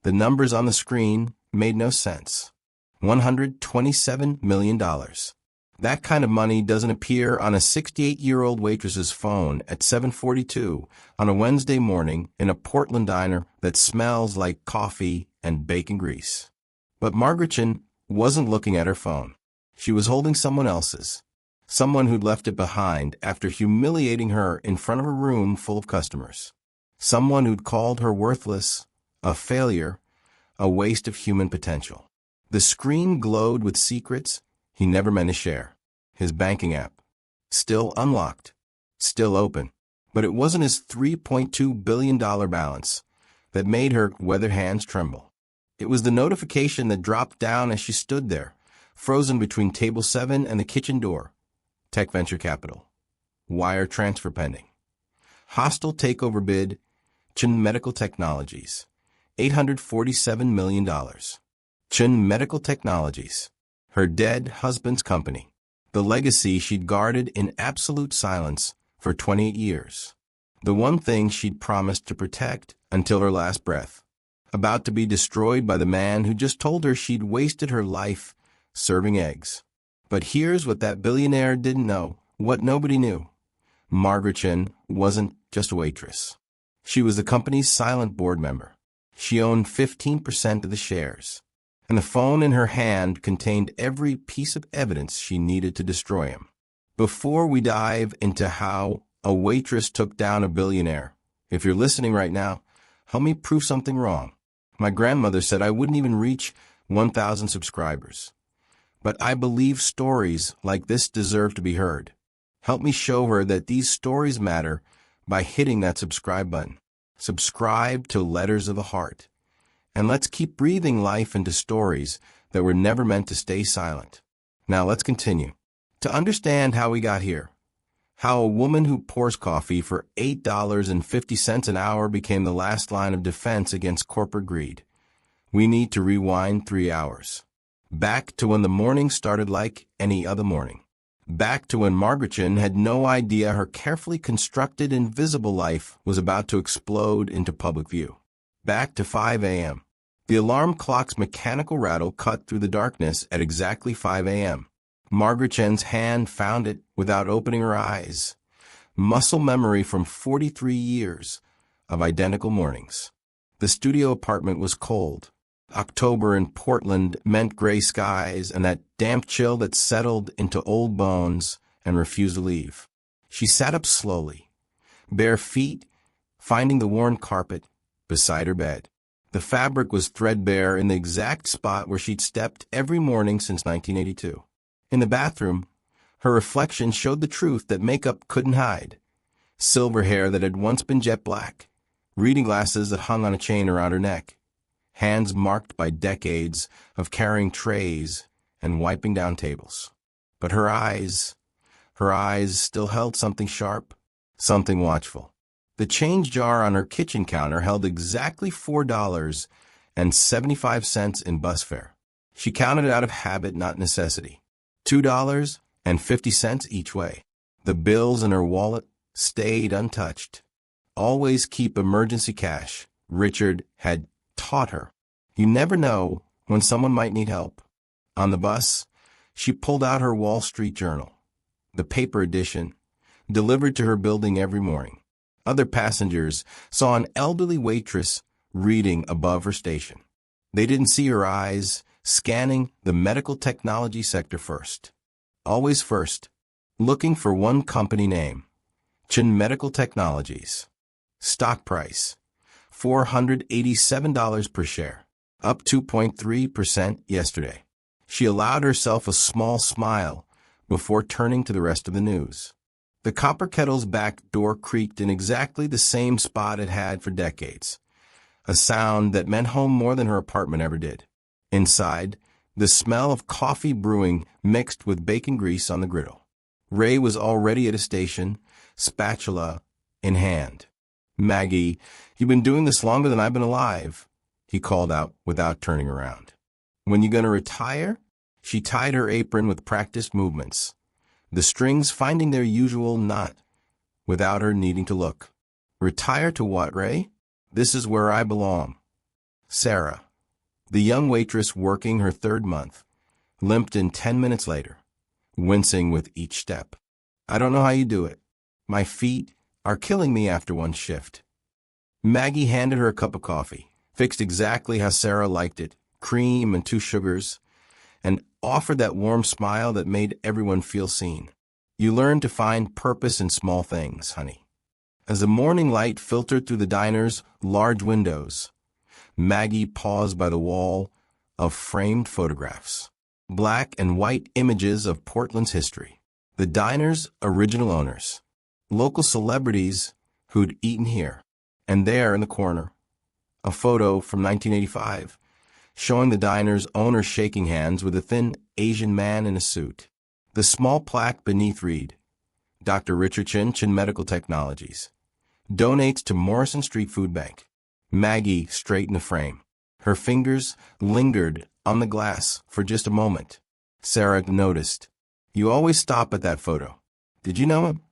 The numbers on the screen made no sense. $127 million. That kind of money doesn't appear on a 68-year-old waitress's phone at 7:42 on a Wednesday morning in a Portland diner that smells like coffee and bacon grease. But Margaretchen wasn't looking at her phone. She was holding someone else's. Someone who'd left it behind after humiliating her in front of a room full of customers. Someone who'd called her worthless, a failure, a waste of human potential. The screen glowed with secrets he never meant to share. His banking app. Still unlocked. Still open. But it wasn't his $3.2 billion balance that made her weather hands tremble. It was the notification that dropped down as she stood there, frozen between table 7 and the kitchen door. Tech venture capital. Wire transfer pending. Hostile takeover bid. Chen Medical Technologies. $847 million. Chen Medical Technologies. Her dead husband's company. The legacy she'd guarded in absolute silence for 28 years. The one thing she'd promised to protect until her last breath. About to be destroyed by the man who just told her she'd wasted her life serving eggs. But here's what that billionaire didn't know, what nobody knew. Margaretchen wasn't just a waitress. She was the company's silent board member. She owned 15% of the shares. And the phone in her hand contained every piece of evidence she needed to destroy him. Before we dive into how a waitress took down a billionaire, if you're listening right now, help me prove something wrong. My grandmother said I wouldn't even reach 1,000 subscribers. But I believe stories like this deserve to be heard. Help me show her that these stories matter by hitting that subscribe button. Subscribe to Letters of the Heart. And let's keep breathing life into stories that were never meant to stay silent. Now let's continue. To understand how we got here, how a woman who pours coffee for $8.50 an hour became the last line of defense against corporate greed, we need to rewind 3 hours. Back to when the morning started like any other morning. Back to when Margaretchen had no idea her carefully constructed invisible life was about to explode into public view. Back to 5 a.m. The alarm clock's mechanical rattle cut through the darkness at exactly 5 a.m. Margaretchen's hand found it without opening her eyes. Muscle memory from 43 years of identical mornings. The studio apartment was cold. October in Portland meant gray skies and that damp chill that settled into old bones and refused to leave. She sat up slowly, bare feet finding the worn carpet beside her bed. The fabric was threadbare in the exact spot where she'd stepped every morning since 1982. In the bathroom, her reflection showed the truth that makeup couldn't hide. Silver hair that had once been jet black, reading glasses that hung on a chain around her neck, hands marked by decades of carrying trays and wiping down tables. But her eyes still held something sharp, something watchful. The change jar on her kitchen counter held exactly $4.75 in bus fare. She counted it out of habit, not necessity. $2.50 each way. The bills in her wallet stayed untouched. Always keep emergency cash, Richard had taught her. You never know when someone might need help. On the bus, she pulled out her Wall Street Journal, the paper edition, delivered to her building every morning. Other passengers saw an elderly waitress reading above her station. They didn't see her eyes, scanning the medical technology sector first. Always first, looking for one company name, Chen Medical Technologies. Stock price, $487 per share, up 2.3% yesterday. She allowed herself a small smile before turning to the rest of the news. The copper kettle's back door creaked in exactly the same spot it had for decades, a sound that meant home more than her apartment ever did. Inside, the smell of coffee brewing mixed with bacon grease on the griddle. Ray was already at a station, spatula in hand. "Maggie, you've been doing this longer than I've been alive," he called out without turning around. "When you gonna retire?" She tied her apron with practiced movements, the strings finding their usual knot without her needing to look. "Retire to what, Ray? This is where I belong." Sarah, the young waitress working her third month, limped in 10 minutes later, wincing with each step. I don't know how you do it. My feet are killing me after one shift. Maggie handed her a cup of coffee, fixed exactly how Sarah liked it, cream and 2 sugars, and offered that warm smile that made everyone feel seen. You learn to find purpose in small things, honey. As the morning light filtered through the diner's large windows, Maggie paused by the wall of framed photographs, black and white images of Portland's history, the diner's original owners, local celebrities who'd eaten here, and there in the corner, a photo from 1985 showing the diner's owner shaking hands with a thin Asian man in a suit. The small plaque beneath read, Dr. Richard Chin Medical Technologies, donates to Morrison Street Food Bank. Maggie straightened the frame. Her fingers lingered on the glass for just a moment. Sarah noticed. You always stop at that photo. Did you know him?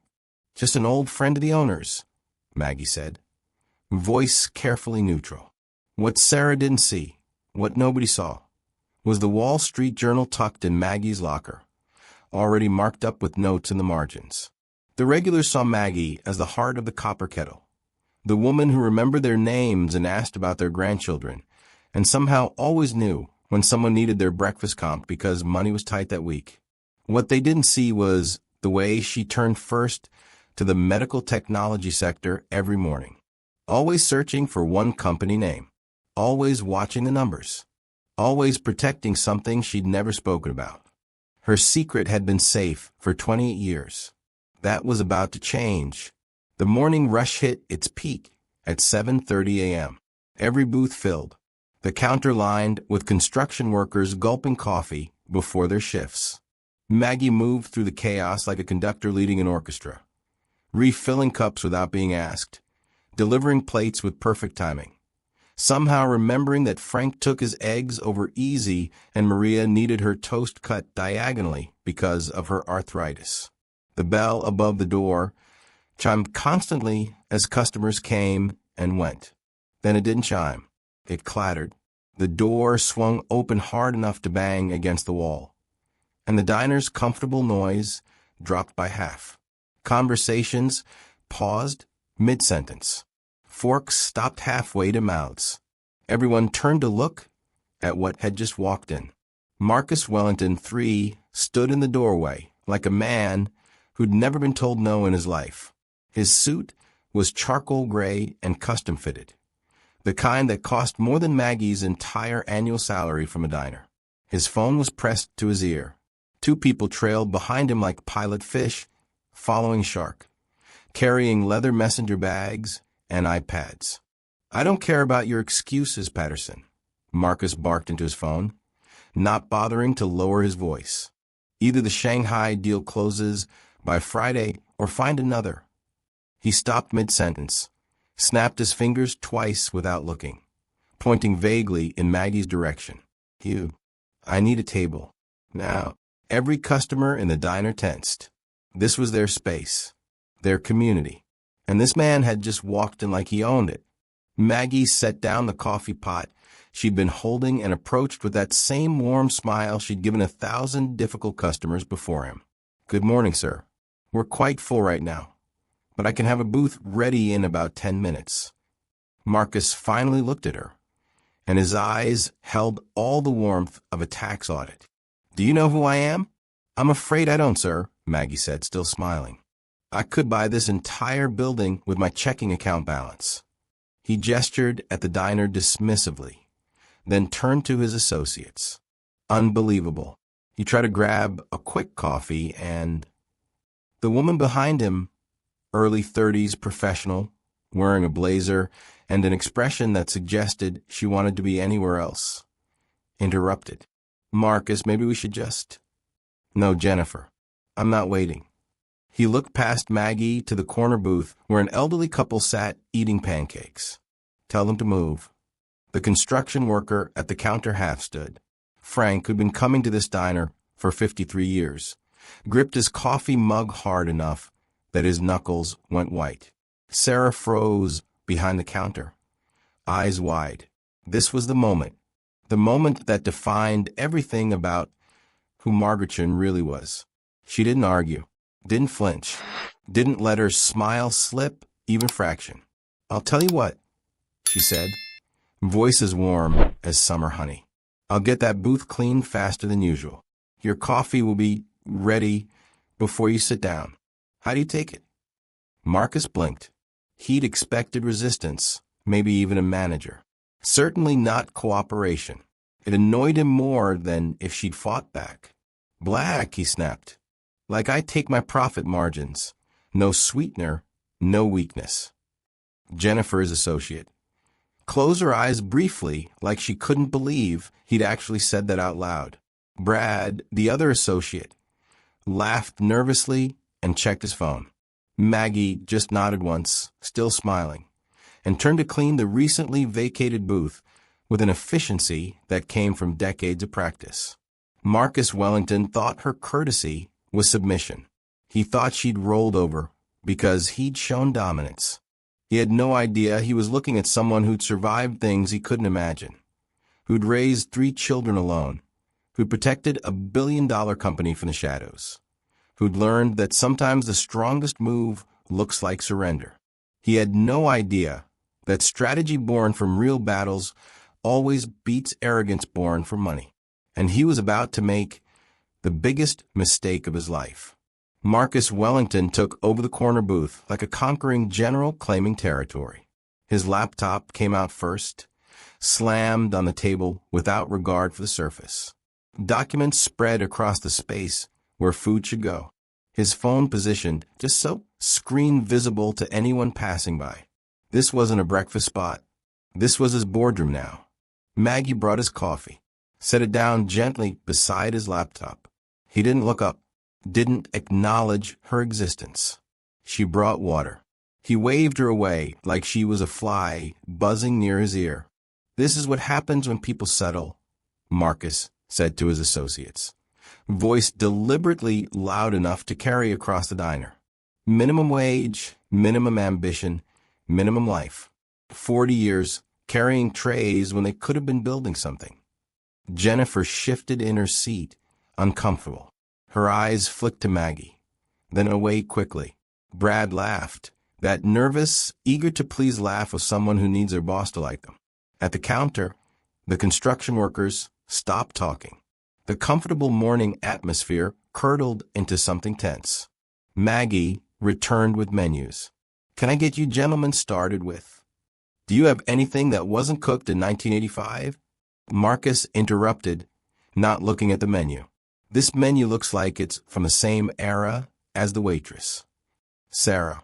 Just an old friend of the owner's, Maggie said, voice carefully neutral. What Sarah didn't see, what nobody saw, was the Wall Street Journal tucked in Maggie's locker, already marked up with notes in the margins. The regulars saw Maggie as the heart of the copper kettle, the woman who remembered their names and asked about their grandchildren, and somehow always knew when someone needed their breakfast comp because money was tight that week. What they didn't see was the way she turned first to the medical technology sector every morning, always searching for one company name, always watching the numbers, always protecting something she'd never spoken about. Her secret had been safe for 28 years. That was about to change. The morning rush hit its peak at 7:30 a.m. Every booth filled, the counter lined with construction workers gulping coffee before their shifts. Maggie moved through the chaos like a conductor leading an orchestra, refilling cups without being asked, delivering plates with perfect timing, somehow remembering that Frank took his eggs over easy and Maria needed her toast cut diagonally because of her arthritis. The bell above the door chimed constantly as customers came and went. Then it didn't chime. It clattered. The door swung open hard enough to bang against the wall, and the diner's comfortable noise dropped by half. Conversations paused mid-sentence. Forks stopped halfway to mouths. Everyone turned to look at what had just walked in. Marcus Wellington III stood in the doorway like a man who'd never been told no in his life. His suit was charcoal gray and custom-fitted, the kind that cost more than Maggie's entire annual salary from a diner. His phone was pressed to his ear. 2 people trailed behind him like pilot fish following shark, carrying leather messenger bags and iPads. I don't care about your excuses, Patterson, Marcus barked into his phone, not bothering to lower his voice. Either the Shanghai deal closes by Friday or find another. He stopped mid-sentence, snapped his fingers twice without looking, pointing vaguely in Maggie's direction. Hugh, I need a table. Now, every customer in the diner tensed. This was their space, their community, and this man had just walked in like he owned it. Maggie set down the coffee pot she'd been holding and approached with that same warm smile she'd given 1,000 difficult customers before him. Good morning, sir. We're quite full right now, but I can have a booth ready in about 10 minutes. Marcus finally looked at her, and his eyes held all the warmth of a tax audit. Do you know who I am? I'm afraid I don't, sir, Maggie said, still smiling. I could buy this entire building with my checking account balance. He gestured at the diner dismissively, then turned to his associates. Unbelievable. He tried to grab a quick coffee and... The woman behind him, early 30s professional, wearing a blazer and an expression that suggested she wanted to be anywhere else, interrupted. Marcus, maybe we should just... No, Jennifer. I'm not waiting. He looked past Maggie to the corner booth where an elderly couple sat eating pancakes. Tell them to move. The construction worker at the counter half stood. Frank, who'd been coming to this diner for 53 years, gripped his coffee mug hard enough that his knuckles went white. Sarah froze behind the counter, eyes wide. This was the moment that defined everything about who Margaretchen really was. She didn't argue, didn't flinch, didn't let her smile slip even fraction. "I'll tell you what," she said, voice as warm as summer honey. "I'll get that booth cleaned faster than usual. Your coffee will be ready before you sit down. How do you take it?" Marcus blinked. He'd expected resistance, maybe even a manager. Certainly not cooperation. It annoyed him more than if she'd fought back. "Black," he snapped. "Like I take my profit margins. No sweetener, no weakness." Jennifer's associate closed her eyes briefly, like she couldn't believe he'd actually said that out loud. Brad, the other associate, laughed nervously and checked his phone. Maggie just nodded once, still smiling, and turned to clean the recently vacated booth with an efficiency that came from decades of practice. Marcus Wellington thought her courtesy was submission. He thought she'd rolled over because he'd shown dominance. He had no idea he was looking at someone who'd survived things he couldn't imagine, who'd raised 3 children alone, who'd protected a billion-dollar company from the shadows, who'd learned that sometimes the strongest move looks like surrender. He had no idea that strategy born from real battles always beats arrogance born from money. And he was about to make the biggest mistake of his life. Marcus Wellington took over the corner booth like a conquering general claiming territory. His laptop came out first, slammed on the table without regard for the surface. Documents spread across the space where food should go. His phone positioned just so screen visible to anyone passing by. This wasn't a breakfast spot. This was his boardroom now. Maggie brought his coffee, set it down gently beside his laptop. He didn't look up, didn't acknowledge her existence. She brought water. He waved her away like she was a fly buzzing near his ear. "This is what happens when people settle," Marcus said to his associates, voice deliberately loud enough to carry across the diner. "Minimum wage, minimum ambition, minimum life. 40 years carrying trays when they could have been building something." Jennifer shifted in her seat, uncomfortable. Her eyes flicked to Maggie, then away quickly. Brad laughed, that nervous, eager-to-please laugh of someone who needs their boss to like them. At the counter, the construction workers stopped talking. The comfortable morning atmosphere curdled into something tense. Maggie returned with menus. "Can I get you gentlemen started with? Do you have anything that wasn't cooked in 1985? Marcus interrupted, not looking at the menu. "This menu looks like it's from the same era as the waitress." Sarah,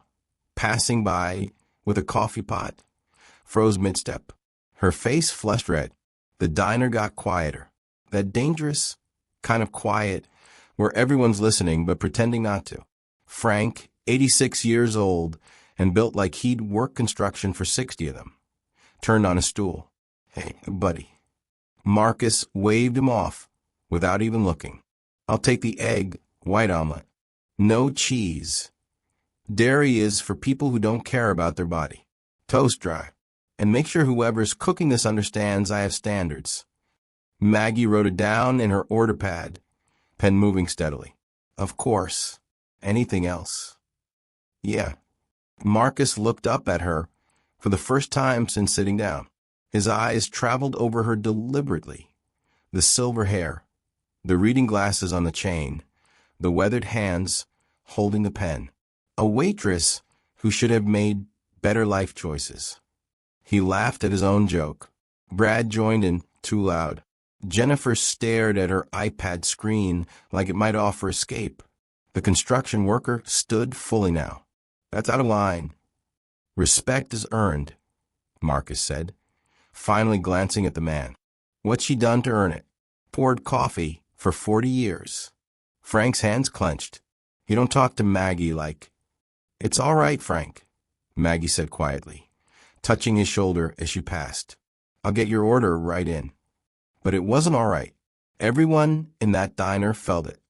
passing by with a coffee pot, froze mid-step. Her face flushed red. The diner got quieter. That dangerous kind of quiet where everyone's listening but pretending not to. Frank, 86 years old and built like he'd worked construction for 60 of them, turned on a stool. "Hey, buddy." Marcus waved him off without even looking. "I'll take the egg white omelet. No cheese. Dairy is for people who don't care about their body. Toast dry. And make sure whoever's cooking this understands I have standards." Maggie wrote it down in her order pad, pen moving steadily. "Of course. Anything else?" "Yeah." Marcus looked up at her for the first time since sitting down. His eyes traveled over her deliberately. The silver hair, the reading glasses on the chain, the weathered hands holding the pen. A waitress who should have made better life choices. He laughed at his own joke. Brad joined in, too loud. Jennifer stared at her iPad screen like it might offer escape. The construction worker stood fully now. "That's out of line." "Respect is earned," Marcus said, finally glancing at the man. "What's she done to earn it? Poured coffee for 40 years. Frank's hands clenched. "You don't talk to Maggie like—" "It's all right, Frank," Maggie said quietly, touching his shoulder as she passed. "I'll get your order right in." But it wasn't all right. Everyone in that diner felt it.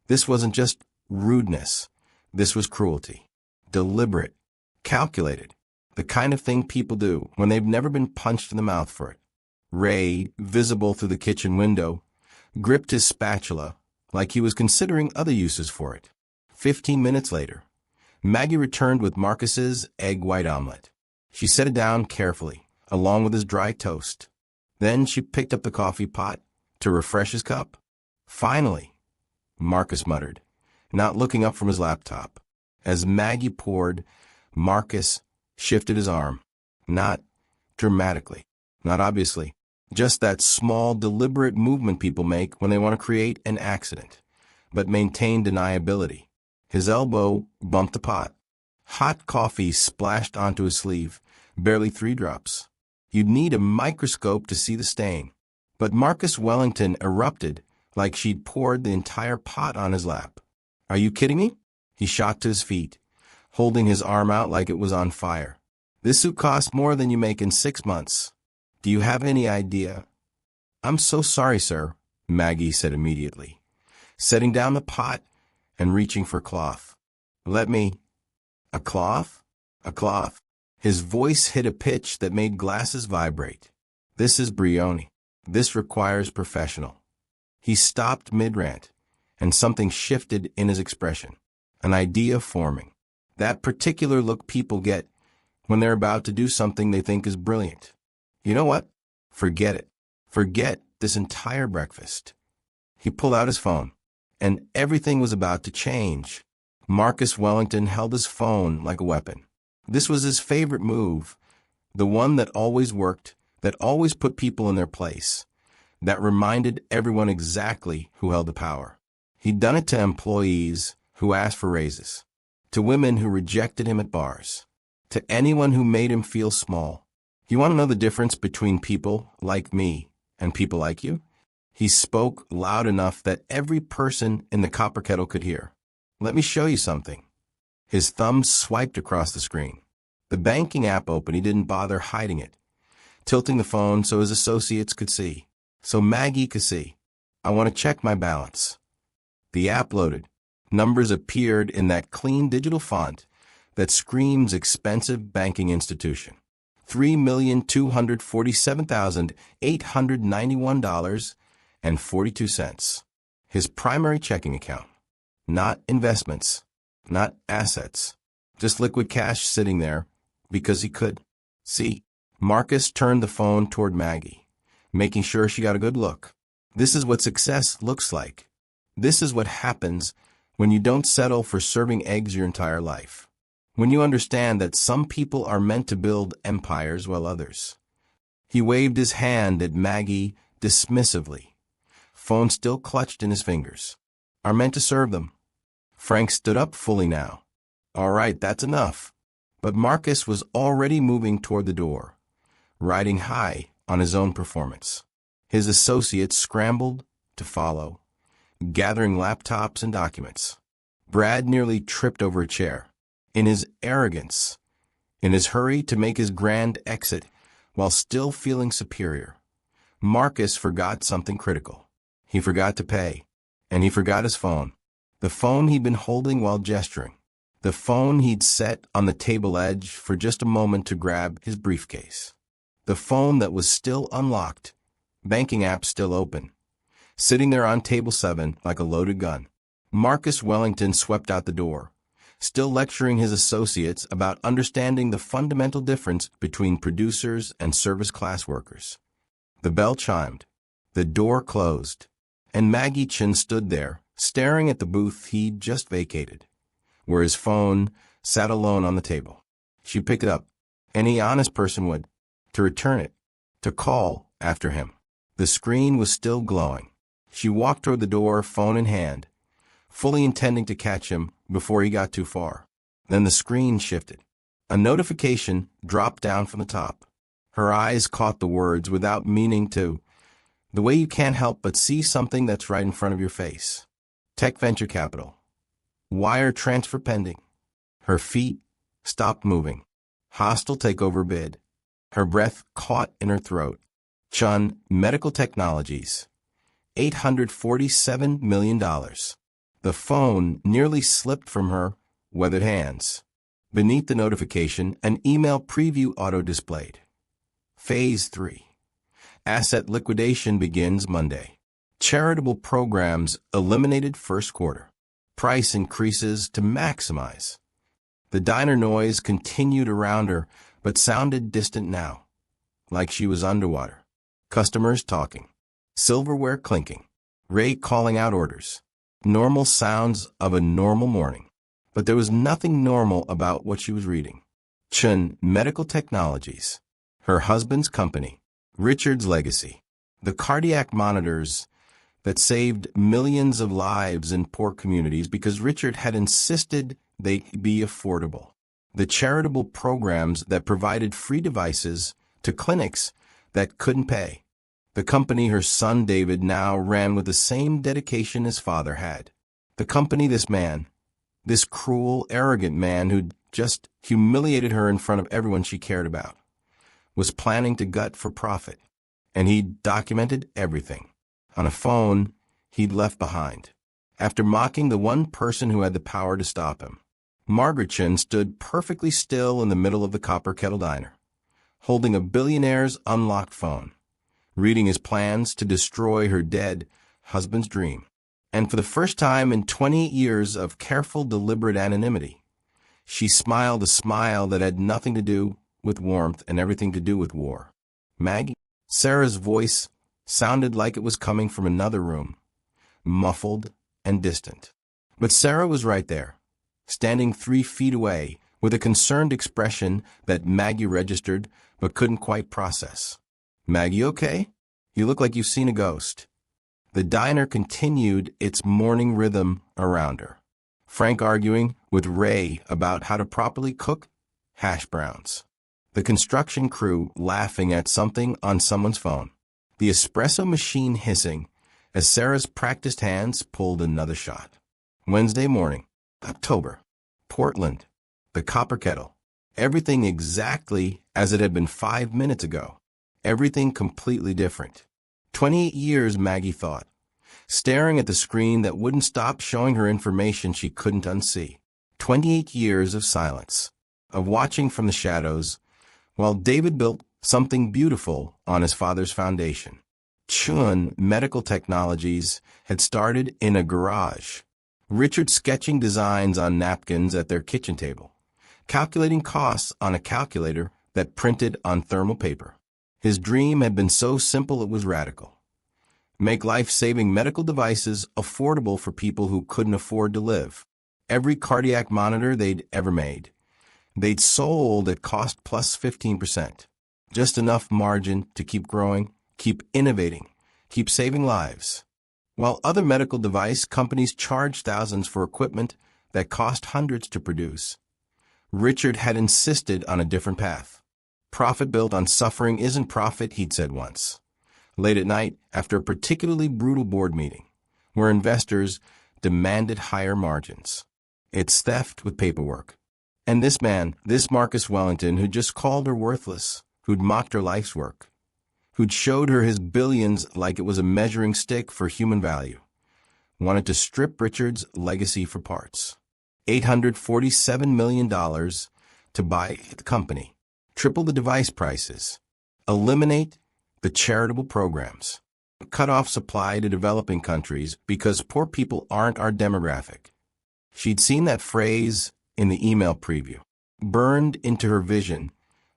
This wasn't just rudeness. This was cruelty. Deliberate. Calculated. The kind of thing people do when they've never been punched in the mouth for it. Ray, visible through the kitchen window, gripped his spatula like he was considering other uses for it. 15 minutes later, Maggie returned with Marcus's egg white omelet. She set it down carefully, along with his dry toast. Then she picked up the coffee pot to refresh his cup. "Finally," Marcus muttered, not looking up from his laptop. As Maggie poured, Marcus shifted his arm. Not dramatically, not obviously, just that small, deliberate movement people make when they want to create an accident, but maintain deniability. His elbow bumped the pot. Hot coffee splashed onto his sleeve, barely 3 drops. You'd need a microscope to see the stain. But Marcus Wellington erupted like she'd poured the entire pot on his lap. "Are you kidding me?" He shot to his feet, holding his arm out like it was on fire. "This suit cost more than you make in 6 months. Do you have any idea?" "I'm so sorry, sir," Maggie said immediately, setting down the pot and reaching for cloth. "Let me—" "A cloth? A cloth." His voice hit a pitch that made glasses vibrate. "This is Brioni. This requires professional." He stopped mid-rant, and something shifted in his expression. An idea forming. That particular look people get when they're about to do something they think is brilliant. "You know what? Forget it. Forget this entire breakfast." He pulled out his phone, and everything was about to change. Marcus Wellington held his phone like a weapon. This was his favorite move, the one that always worked, that always put people in their place, that reminded everyone exactly who held the power. He'd done it to employees who asked for raises, to women who rejected him at bars, to anyone who made him feel small. "You want to know the difference between people like me and people like you?" He spoke loud enough that every person in the copper kettle could hear. "Let me show you something." His thumb swiped across the screen. The banking app opened. He didn't bother hiding it, tilting the phone so his associates could see, so Maggie could see. "I want to check my balance." The app loaded. Numbers appeared in that clean digital font that screams expensive banking institution. $3,247,891.42. His primary checking account. Not investments, not assets, just liquid cash sitting there because he could. "See." Marcus turned the phone toward Maggie, making sure she got a good look. "This is what success looks like. This is what happens when you don't settle for serving eggs your entire life. When you understand that some people are meant to build empires while others." He waved his hand at Maggie dismissively, phone still clutched in his fingers. "Are meant to serve them." Frank stood up fully now. "All right, that's enough." But Marcus was already moving toward the door, riding high on his own performance. His associates scrambled to follow, gathering laptops and documents. Brad nearly tripped over a chair. In his arrogance, in his hurry to make his grand exit while still feeling superior, Marcus forgot something critical. He forgot to pay, and he forgot his phone. The phone he'd been holding while gesturing. The phone he'd set on the table edge for just a moment to grab his briefcase. The phone that was still unlocked, banking app still open, sitting there on table 7 like a loaded gun. Marcus Wellington swept out the door, still lecturing his associates about understanding the fundamental difference between producers and service class workers. The bell chimed. The door closed, and Maggie Chin stood there, staring at the booth he'd just vacated, where his phone sat alone on the table. She picked it up. Any honest person would. To return it. To call after him. The screen was still glowing. She walked toward the door, phone in hand, fully intending to catch him before he got too far. Then the screen shifted. A notification dropped down from the top. Her eyes caught the words without meaning to, the way you can't help but see something that's right in front of your face. Tech venture capital. Wire transfer pending. Her feet stopped moving. Hostile takeover bid. Her breath caught in her throat. Chun Medical Technologies. $847 million. The phone nearly slipped from her weathered hands. Beneath the notification, an email preview auto-displayed. Phase 3. Asset liquidation begins Monday. Charitable programs eliminated first quarter. Price increases to maximize. The diner noise continued around her, but sounded distant now, like she was underwater. Customers talking. Silverware clinking. Ray calling out orders. Normal sounds of a normal morning. But there was nothing normal about what she was reading. Chun Medical Technologies. Her husband's company. Richard's legacy. The cardiac monitors that saved millions of lives in poor communities because Richard had insisted they be affordable. The charitable programs that provided free devices to clinics that couldn't pay. The company her son David now ran with the same dedication his father had. The company this man, this cruel, arrogant man who'd just humiliated her in front of everyone she cared about, was planning to gut for profit. And he'd documented everything on a phone he'd left behind. After mocking the one person who had the power to stop him, Margaret Chin stood perfectly still in the middle of the Copper Kettle Diner, holding a billionaire's unlocked phone, reading his plans to destroy her dead husband's dream. And for the first time in 28 years of careful, deliberate anonymity, she smiled a smile that had nothing to do with warmth and everything to do with war. Maggie? Sarah's voice sounded like it was coming from another room, muffled and distant. But Sarah was right there, standing 3 feet away, with a concerned expression that Maggie registered but couldn't quite process. Maggie, okay? You look like you've seen a ghost. The diner continued its morning rhythm around her. Frank arguing with Ray about how to properly cook hash browns. The construction crew laughing at something on someone's phone. The espresso machine hissing as Sarah's practiced hands pulled another shot. Wednesday morning, October. Portland. The Copper Kettle. Everything exactly as it had been 5 minutes ago. Everything completely different. 28 years, Maggie thought, staring at the screen that wouldn't stop showing her information she couldn't unsee. 28 years of silence, of watching from the shadows, while David built something beautiful on his father's foundation. Chun Medical Technologies had started in a garage. Richard sketching designs on napkins at their kitchen table, calculating costs on a calculator that printed on thermal paper. His dream had been so simple it was radical. Make life-saving medical devices affordable for people who couldn't afford to live. Every cardiac monitor they'd ever made, they'd sold at cost plus 15%. Just enough margin to keep growing, keep innovating, keep saving lives. While other medical device companies charged thousands for equipment that cost hundreds to produce, Richard had insisted on a different path. Profit built on suffering isn't profit, he'd said once. Late at night, after a particularly brutal board meeting, where investors demanded higher margins. It's theft with paperwork. And this man, this Marcus Wellington, who'd just called her worthless, who'd mocked her life's work, who'd showed her his billions like it was a measuring stick for human value, wanted to strip Richard's legacy for parts. $847 million to buy the company, triple the device prices, eliminate the charitable programs, cut off supply to developing countries because poor people aren't our demographic. She'd seen that phrase in the email preview, burned into her vision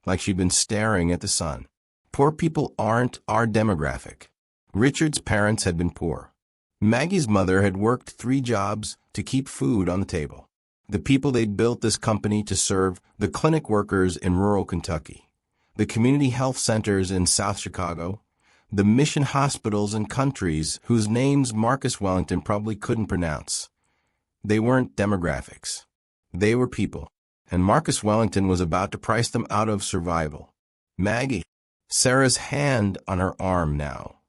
like she'd been staring at the sun. Poor people aren't our demographic. Richard's parents had been poor. Maggie's mother had worked 3 jobs to keep food on the table. The people they'd built this company to serve, the clinic workers in rural Kentucky, the community health centers in South Chicago, the mission hospitals in countries whose names Marcus Wellington probably couldn't pronounce. They weren't demographics. They were people, and Marcus Wellington was about to price them out of survival. Maggie, Sarah's hand on her arm now,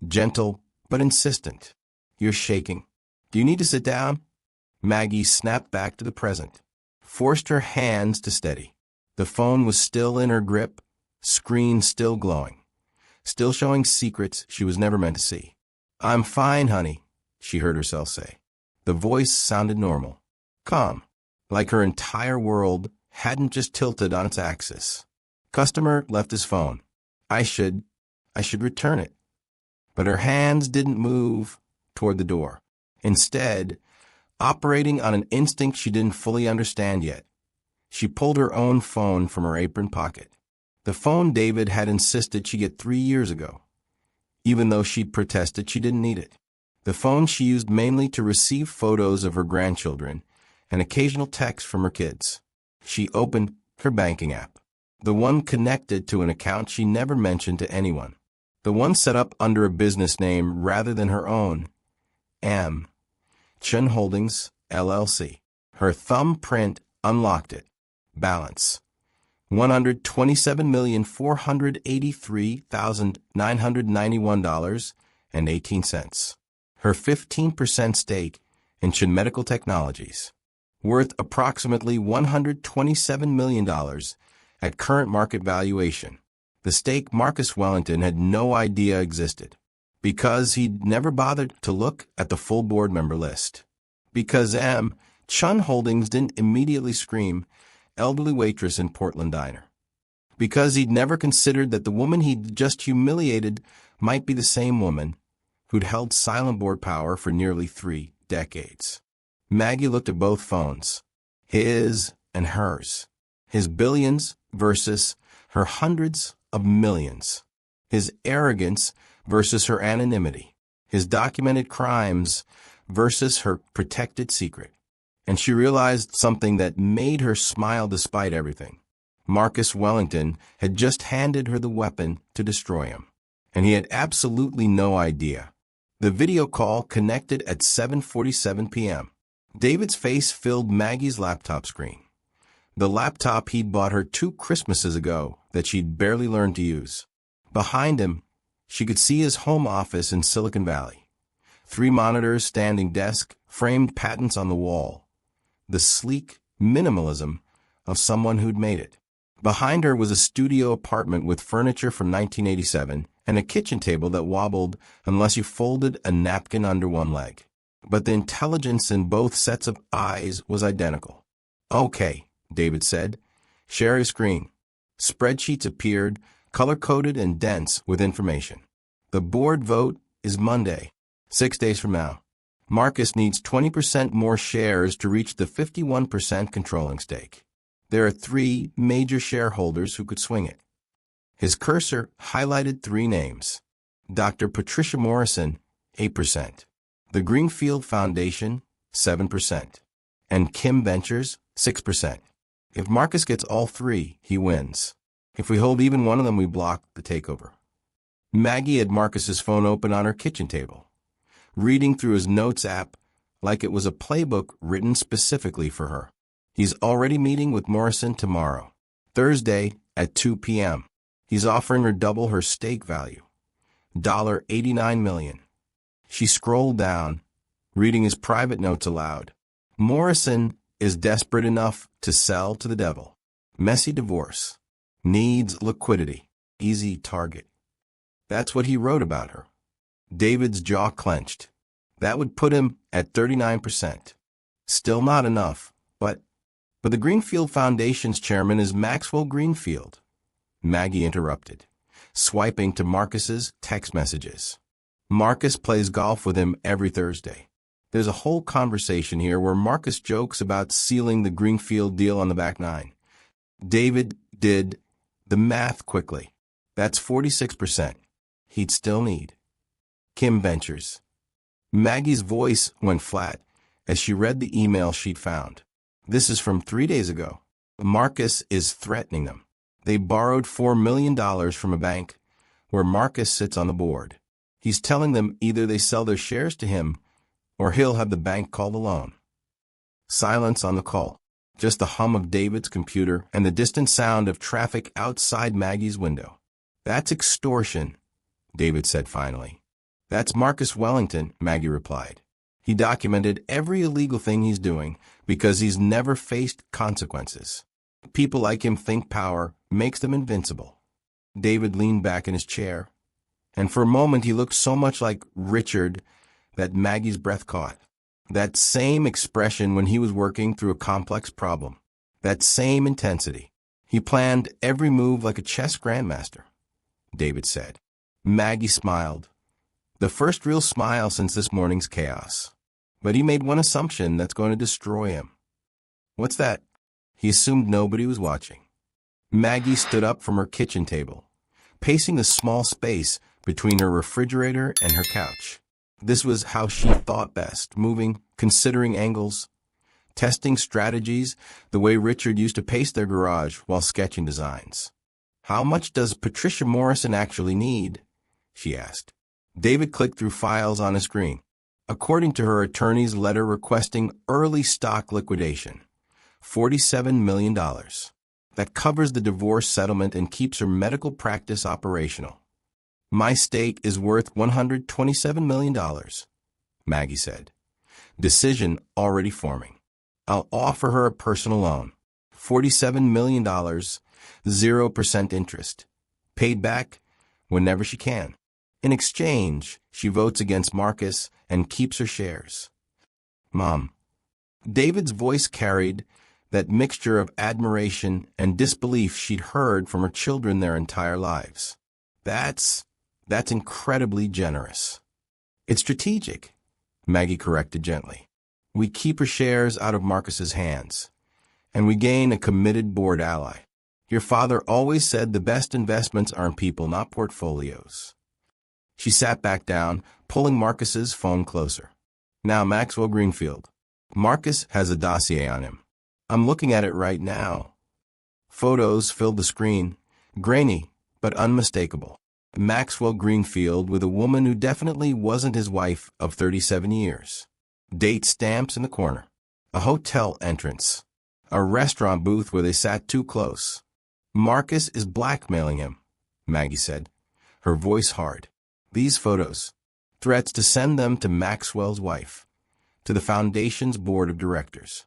gentle but insistent. You're shaking. Do you need to sit down? Maggie snapped back to the present, forced her hands to steady. The phone was still in her grip, screen still glowing, still showing secrets she was never meant to see. I'm fine, honey, she heard herself say. The voice sounded normal, calm, like her entire world hadn't just tilted on its axis. Customer left his phone. I should I should return it. But her hands didn't move toward the door. Instead, operating on an instinct she didn't fully understand yet, she pulled her own phone from her apron pocket. The phone David had insisted she get 3 years ago, even though she'd protested she didn't need it. The phone she used mainly to receive photos of her grandchildren and occasional texts from her kids. She opened her banking app, the one connected to an account she never mentioned to anyone, the one set up under a business name rather than her own, M. Chun Holdings, LLC. Her thumbprint unlocked it. Balance: $127,483,991.18. Her 15% stake in Chun Medical Technologies, worth approximately $127 million at current market valuation. The stake Marcus Wellington had no idea existed, because he'd never bothered to look at the full board member list. Because M. Chun Holdings didn't immediately scream elderly waitress in Portland diner. Because he'd never considered that the woman he'd just humiliated might be the same woman who'd held silent board power for nearly 3 decades. Maggie looked at both phones, his and hers. His billions versus her hundreds of millions. His arrogance versus her anonymity. His documented crimes versus her protected secret. And she realized something that made her smile despite everything. Marcus Wellington had just handed her the weapon to destroy him, and he had absolutely no idea. The video call connected at 7:47 p.m. David's face filled Maggie's laptop screen, the laptop he'd bought her 2 Christmases ago that she'd barely learned to use. Behind him, she could see his home office in Silicon Valley. 3 monitors, standing desk, framed patents on the wall. The sleek minimalism of someone who'd made it. Behind her was a studio apartment with furniture from 1987 and a kitchen table that wobbled unless you folded a napkin under one leg. But the intelligence in both sets of eyes was identical. "Okay," David said. "Share your screen." Spreadsheets appeared, color-coded and dense with information. The board vote is Monday, 6 days from now. Marcus needs 20% more shares to reach the 51% controlling stake. There are 3 major shareholders who could swing it. His cursor highlighted 3 names. Dr. Patricia Morrison, 8%. The Greenfield Foundation, 7%. And Kim Ventures, 6%. If Marcus gets all 3, he wins. If we hold even one of them, we block the takeover. Maggie had Marcus's phone open on her kitchen table, reading through his notes app like it was a playbook written specifically for her. He's already meeting with Morrison tomorrow, Thursday at 2 p.m. He's offering her double her stake value, $89 million. She scrolled down, reading his private notes aloud. Morrison is desperate enough to sell to the devil. Messy divorce. Needs liquidity. Easy target. That's what he wrote about her. David's jaw clenched. That would put him at 39%. Still not enough, but the Greenfield Foundation's chairman is Maxwell Greenfield. Maggie interrupted, swiping to Marcus's text messages. Marcus plays golf with him every Thursday. There's a whole conversation here where Marcus jokes about sealing the Greenfield deal on the back nine. David did the math quickly. That's 46%. He'd still need. Kim Ventures. Maggie's voice went flat as she read the email she'd found. This is from 3 days ago. Marcus is threatening them. They borrowed $4 million from a bank where Marcus sits on the board. He's telling them either they sell their shares to him or he'll have the bank call the loan. Silence on the call. Just the hum of David's computer and the distant sound of traffic outside Maggie's window. That's extortion, David said finally. That's Marcus Wellington, Maggie replied. He documented every illegal thing he's doing because he's never faced consequences. People like him think power makes them invincible. David leaned back in his chair, and for a moment he looked so much like Richard that Maggie's breath caught. That same expression when he was working through a complex problem. That same intensity. He planned every move like a chess grandmaster, David said. Maggie smiled. The first real smile since this morning's chaos. But he made one assumption that's going to destroy him. What's that? He assumed nobody was watching. Maggie stood up from her kitchen table, pacing the small space between her refrigerator and her couch. This was how she thought best, moving, considering angles, testing strategies the way Richard used to pace their garage while sketching designs. How much does Patricia Morrison actually need? She asked. David clicked through files on his screen. According to her attorney's letter requesting early stock liquidation, $47 million. That covers the divorce settlement and keeps her medical practice operational. My stake is worth $127 million, Maggie said. Decision already forming. I'll offer her a personal loan. $47 million, 0% interest. Paid back whenever she can. In exchange, she votes against Marcus and keeps her shares. Mom. David's voice carried that mixture of admiration and disbelief she'd heard from her children their entire lives. That's incredibly generous. It's strategic, Maggie corrected gently. We keep her shares out of Marcus's hands, and we gain a committed board ally. Your father always said the best investments are in people, not portfolios. She sat back down, pulling Marcus's phone closer. Now Maxwell Greenfield. Marcus has a dossier on him. I'm looking at it right now. Photos filled the screen, grainy but unmistakable. Maxwell Greenfield with a woman who definitely wasn't his wife of 37 years. Date stamps in the corner. A hotel entrance. A restaurant booth where they sat too close. Marcus is blackmailing him, Maggie said, her voice hard. These photos. Threats to send them to Maxwell's wife. To the foundation's board of directors.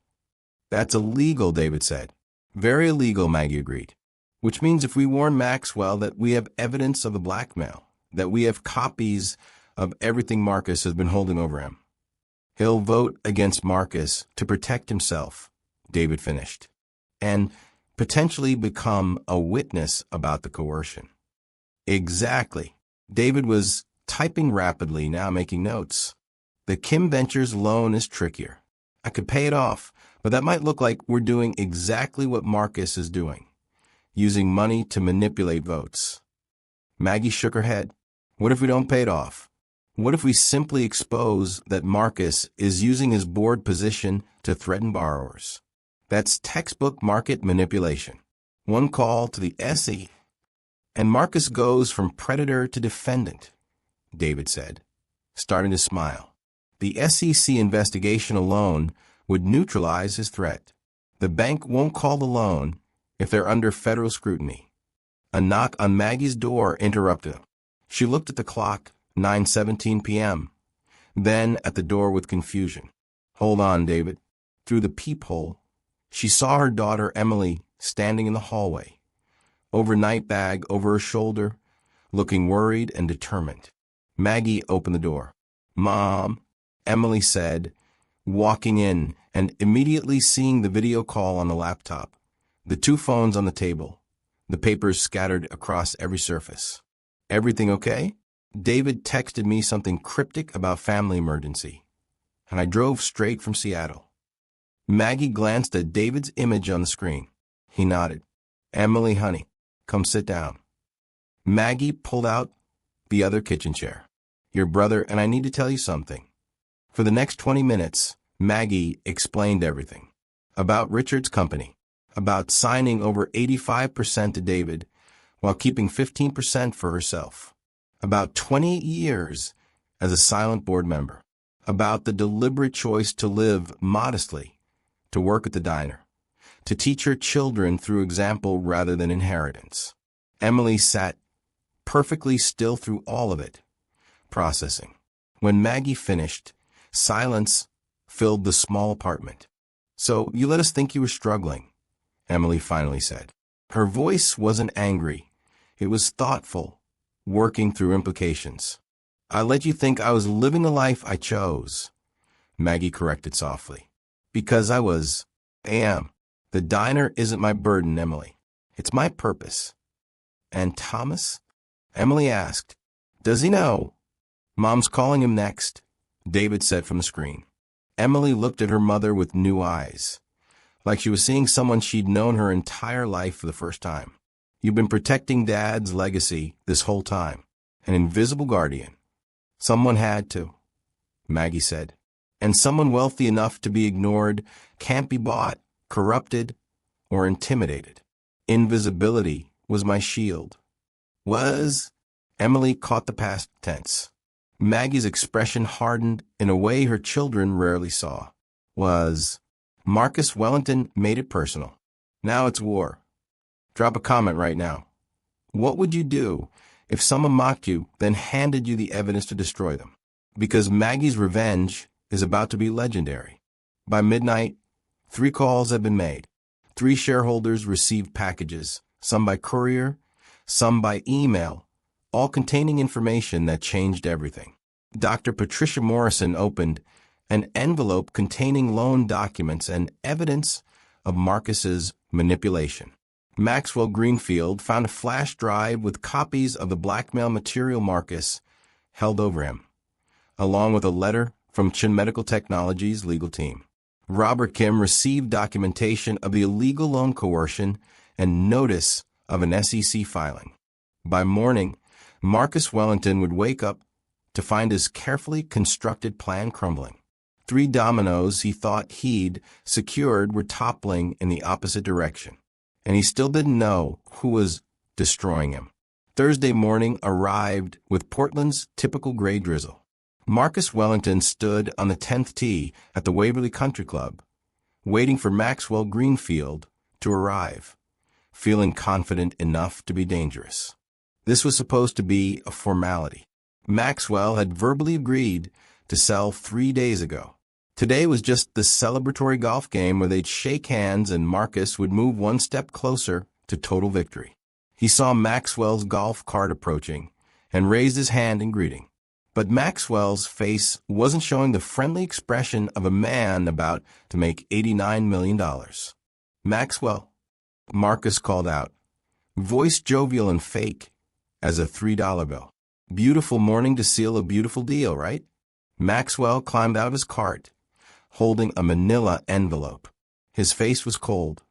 That's illegal, David said. Very illegal, Maggie agreed. Which means if we warn Maxwell that we have evidence of the blackmail, that we have copies of everything Marcus has been holding over him, he'll vote against Marcus to protect himself, David finished, and potentially become a witness about the coercion. Exactly. David was typing rapidly, now making notes. The Kim Ventures loan is trickier. I could pay it off, but that might look like we're doing exactly what Marcus is doing, using money to manipulate votes. Maggie shook her head. What if we don't pay it off? What if we simply expose that Marcus is using his board position to threaten borrowers? That's textbook market manipulation. One call to the SE, and Marcus goes from predator to defendant, David said, starting to smile. The SEC investigation alone would neutralize his threat. The bank won't call the loan if they're under federal scrutiny. A knock on Maggie's door interrupted him. She looked at the clock, 9:17 p.m., then at the door with confusion. Hold on, David. Through the peephole, she saw her daughter Emily standing in the hallway, overnight bag over her shoulder, looking worried and determined. Maggie opened the door. Mom, Emily said, walking in and immediately seeing the video call on the laptop, the two phones on the table, the papers scattered across every surface. Everything okay? David texted me something cryptic about family emergency, and I drove straight from Seattle. Maggie glanced at David's image on the screen. He nodded. Emily, honey, come sit down. Maggie pulled out the other kitchen chair. Your brother and I need to tell you something. For the next 20 minutes, Maggie explained everything. About Richard's company. About signing over 85% to David while keeping 15% for herself. About 28 years as a silent board member. About the deliberate choice to live modestly, to work at the diner, to teach her children through example rather than inheritance. Emily sat perfectly still through all of it, processing. When Maggie finished, silence filled the small apartment. So you let us think you were struggling, Emily finally said. Her voice wasn't angry. It was thoughtful, working through implications. I let you think I was living the life I chose, Maggie corrected softly. Because I am. The diner isn't my burden, Emily. It's my purpose. And Thomas? Emily asked, Does he know? Mom's calling him next, David said from the screen. Emily looked at her mother with new eyes, like she was seeing someone she'd known her entire life for the first time. You've been protecting Dad's legacy this whole time. An invisible guardian. Someone had to, Maggie said. And someone wealthy enough to be ignored can't be bought, corrupted, or intimidated. Invisibility was my shield. Was? Emily caught the past tense. Maggie's expression hardened in a way her children rarely saw. Was. Marcus Wellington made it personal. Now it's war. Drop a comment right now. What would you do if someone mocked you, then handed you the evidence to destroy them? Because Maggie's revenge is about to be legendary. By midnight, 3 calls have been made. 3 shareholders received packages, some by courier, some by email, all containing information that changed everything. Dr. Patricia Morrison opened an envelope containing loan documents and evidence of Marcus's manipulation. Maxwell Greenfield found a flash drive with copies of the blackmail material Marcus held over him, along with a letter from Chin Medical Technologies' legal team. Robert Kim received documentation of the illegal loan coercion and notice of an SEC filing. By morning, Marcus Wellington would wake up to find his carefully constructed plan crumbling. 3 dominoes he thought he'd secured were toppling in the opposite direction, and he still didn't know who was destroying him. Thursday morning arrived with Portland's typical gray drizzle. Marcus Wellington stood on the 10th tee at the Waverly Country Club, waiting for Maxwell Greenfield to arrive, feeling confident enough to be dangerous. This was supposed to be a formality. Maxwell had verbally agreed to sell 3 days ago. Today was just the celebratory golf game where they'd shake hands and Marcus would move 1 step closer to total victory. He saw Maxwell's golf cart approaching and raised his hand in greeting. But Maxwell's face wasn't showing the friendly expression of a man about to make $89 million. Maxwell, Marcus called out, voice jovial and fake as a $3 bill. Beautiful morning to seal a beautiful deal, right? Maxwell climbed out of his cart, holding a manila envelope. His face was cold,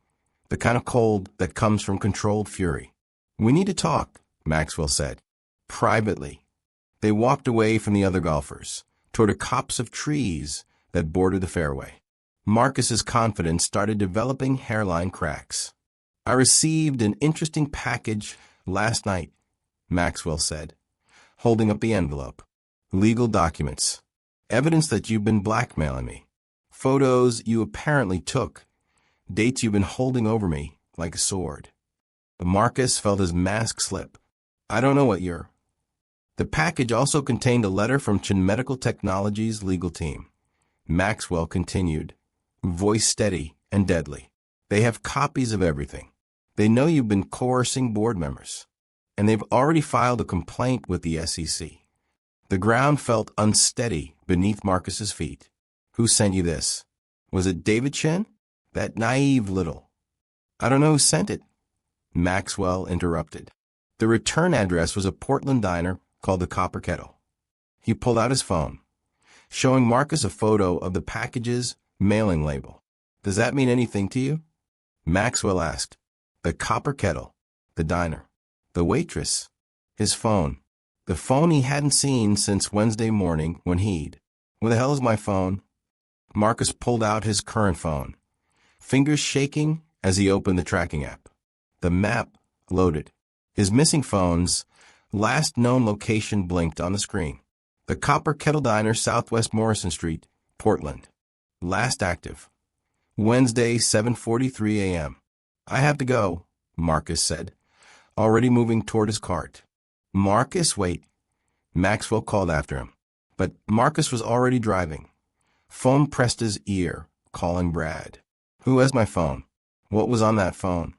the kind of cold that comes from controlled fury. We need to talk, Maxwell said. Privately. They walked away from the other golfers, toward a copse of trees that bordered the fairway. Marcus's confidence started developing hairline cracks. I received an interesting package last night, Maxwell said, holding up the envelope. Legal documents. Evidence that you've been blackmailing me. Photos you apparently took. Dates you've been holding over me like a sword. Marcus felt his mask slip. I don't know what you're... The package also contained a letter from Chin Medical Technologies' legal team. Maxwell continued, voice steady and deadly. They have copies of everything. They know you've been coercing board members, and they've already filed a complaint with the SEC. The ground felt unsteady beneath Marcus's feet. Who sent you this? Was it David Chin? That naive little... I don't know who sent it, Maxwell interrupted. The return address was a Portland diner called the Copper Kettle. He pulled out his phone, showing Marcus a photo of the package's mailing label. Does that mean anything to you? Maxwell asked. The Copper Kettle, the diner, the waitress, his phone, the phone he hadn't seen since Wednesday morning when he'd... Where the hell is my phone? Marcus pulled out his current phone, fingers shaking as he opened the tracking app. The map loaded. His missing phone's last known location blinked on the screen. The Copper Kettle Diner, Southwest Morrison Street, Portland. Last active. Wednesday, 7:43 a.m. I have to go, Marcus said, already moving toward his cart. Marcus, wait. Maxwell called after him. But Marcus was already driving. Phone pressed his ear, calling Brad. Who has my phone? What was on that phone?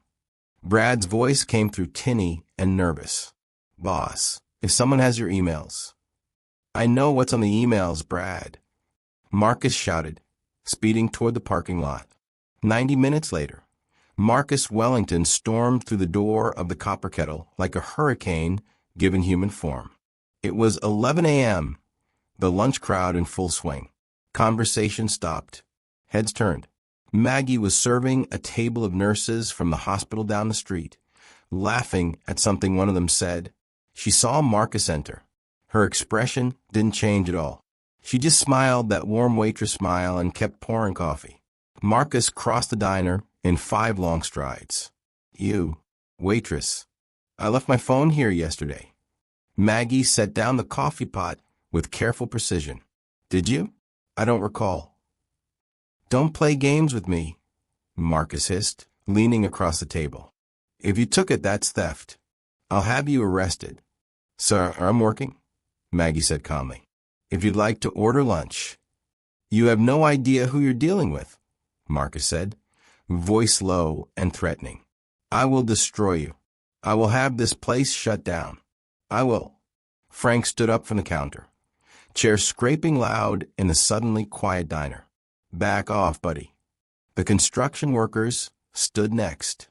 Brad's voice came through tinny and nervous. Boss, if someone has your emails. I know what's on the emails, Brad. Marcus shouted, speeding toward the parking lot. 90 minutes later, Marcus Wellington stormed through the door of the Copper Kettle like a hurricane given human form. It was 11 a.m., the lunch crowd in full swing. Conversation stopped. Heads turned. Maggie was serving a table of nurses from the hospital down the street, laughing at something one of them said. She saw Marcus enter. Her expression didn't change at all. She just smiled that warm waitress smile and kept pouring coffee. Marcus crossed the diner in 5 long strides. "You, waitress. I left my phone here yesterday." Maggie set down the coffee pot with careful precision. "Did you? I don't recall." "Don't play games with me," Marcus hissed, leaning across the table. "If you took it, that's theft. I'll have you arrested." "Sir, I'm working," Maggie said calmly. "If you'd like to order lunch." "You have no idea who you're dealing with," Marcus said, voice low and threatening. "I will destroy you. I will have this place shut down. I will." Frank stood up from the counter, chair scraping loud in the suddenly quiet diner. "Back off, buddy." The construction workers stood next,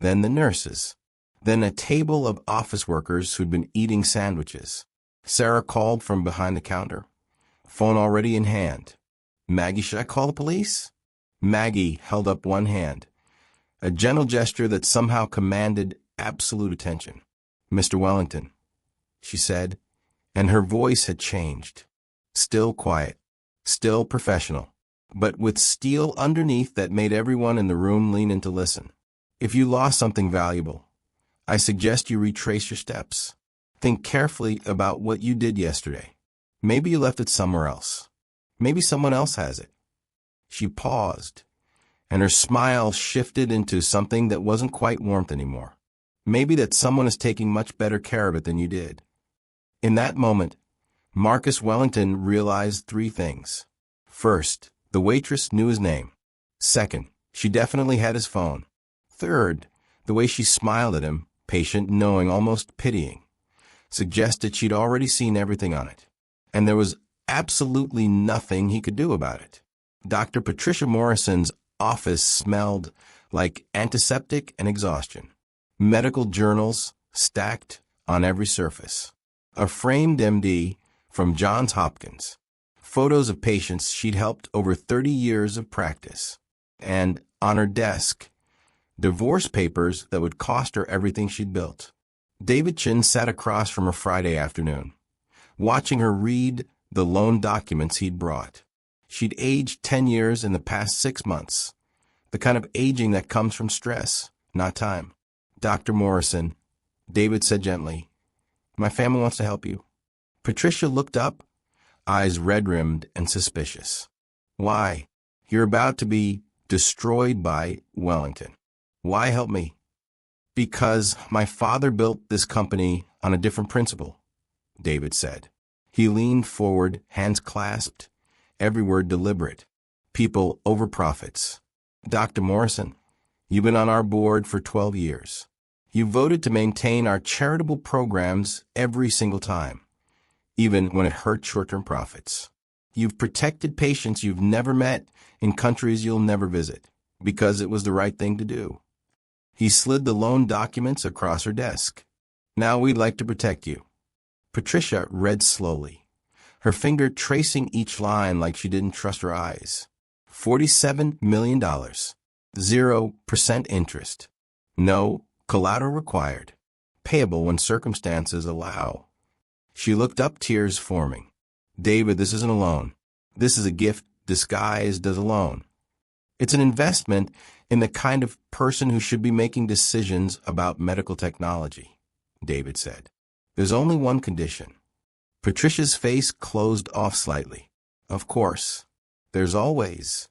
then the nurses, then a table of office workers who'd been eating sandwiches. Sarah called from behind the counter, phone already in hand. "Maggie, should I call the police?" Maggie held up one hand, a gentle gesture that somehow commanded absolute attention. "Mr. Wellington," she said, and her voice had changed. Still quiet, still professional, but with steel underneath that made everyone in the room lean in to listen. "If you lost something valuable, I suggest you retrace your steps. Think carefully about what you did yesterday. Maybe you left it somewhere else. Maybe someone else has it." She paused, and her smile shifted into something that wasn't quite warmth anymore. "Maybe that someone is taking much better care of it than you did." In that moment, Marcus Wellington realized 3 things. First, the waitress knew his name. Second, she definitely had his phone. Third, the way she smiled at him, patient, knowing, almost pitying, suggested she'd already seen everything on it. And there was absolutely nothing he could do about it. Dr. Patricia Morrison's office smelled like antiseptic and exhaustion. Medical journals stacked on every surface. A framed MD from Johns Hopkins. Photos of patients she'd helped over 30 years of practice. And on her desk, divorce papers that would cost her everything she'd built. David Chin sat across from her Friday afternoon, watching her read the loan documents he'd brought. She'd aged 10 years in the past 6 months, the kind of aging that comes from stress, not time. "Dr. Morrison," David said gently, "my family wants to help you." Patricia looked up, eyes red-rimmed and suspicious. "Why? You're about to be destroyed by Wellington. Why help me?" "Because my father built this company on a different principle," David said. He leaned forward, hands clasped, every word deliberate. "People over profits. Dr. Morrison, you've been on our board for 12 years. You voted to maintain our charitable programs every single time, even when it hurt short-term profits. You've protected patients you've never met in countries you'll never visit, because it was the right thing to do." He slid the loan documents across her desk. "Now we'd like to protect you." Patricia read slowly, her finger tracing each line like she didn't trust her eyes. $47 million, 0% interest, no collateral required, payable when circumstances allow. She looked up, tears forming. "David, this isn't a loan. This is a gift disguised as a loan. It's an investment in the kind of person who should be making decisions about medical technology," David said. "There's only one condition." Patricia's face closed off slightly. "Of course. There's always."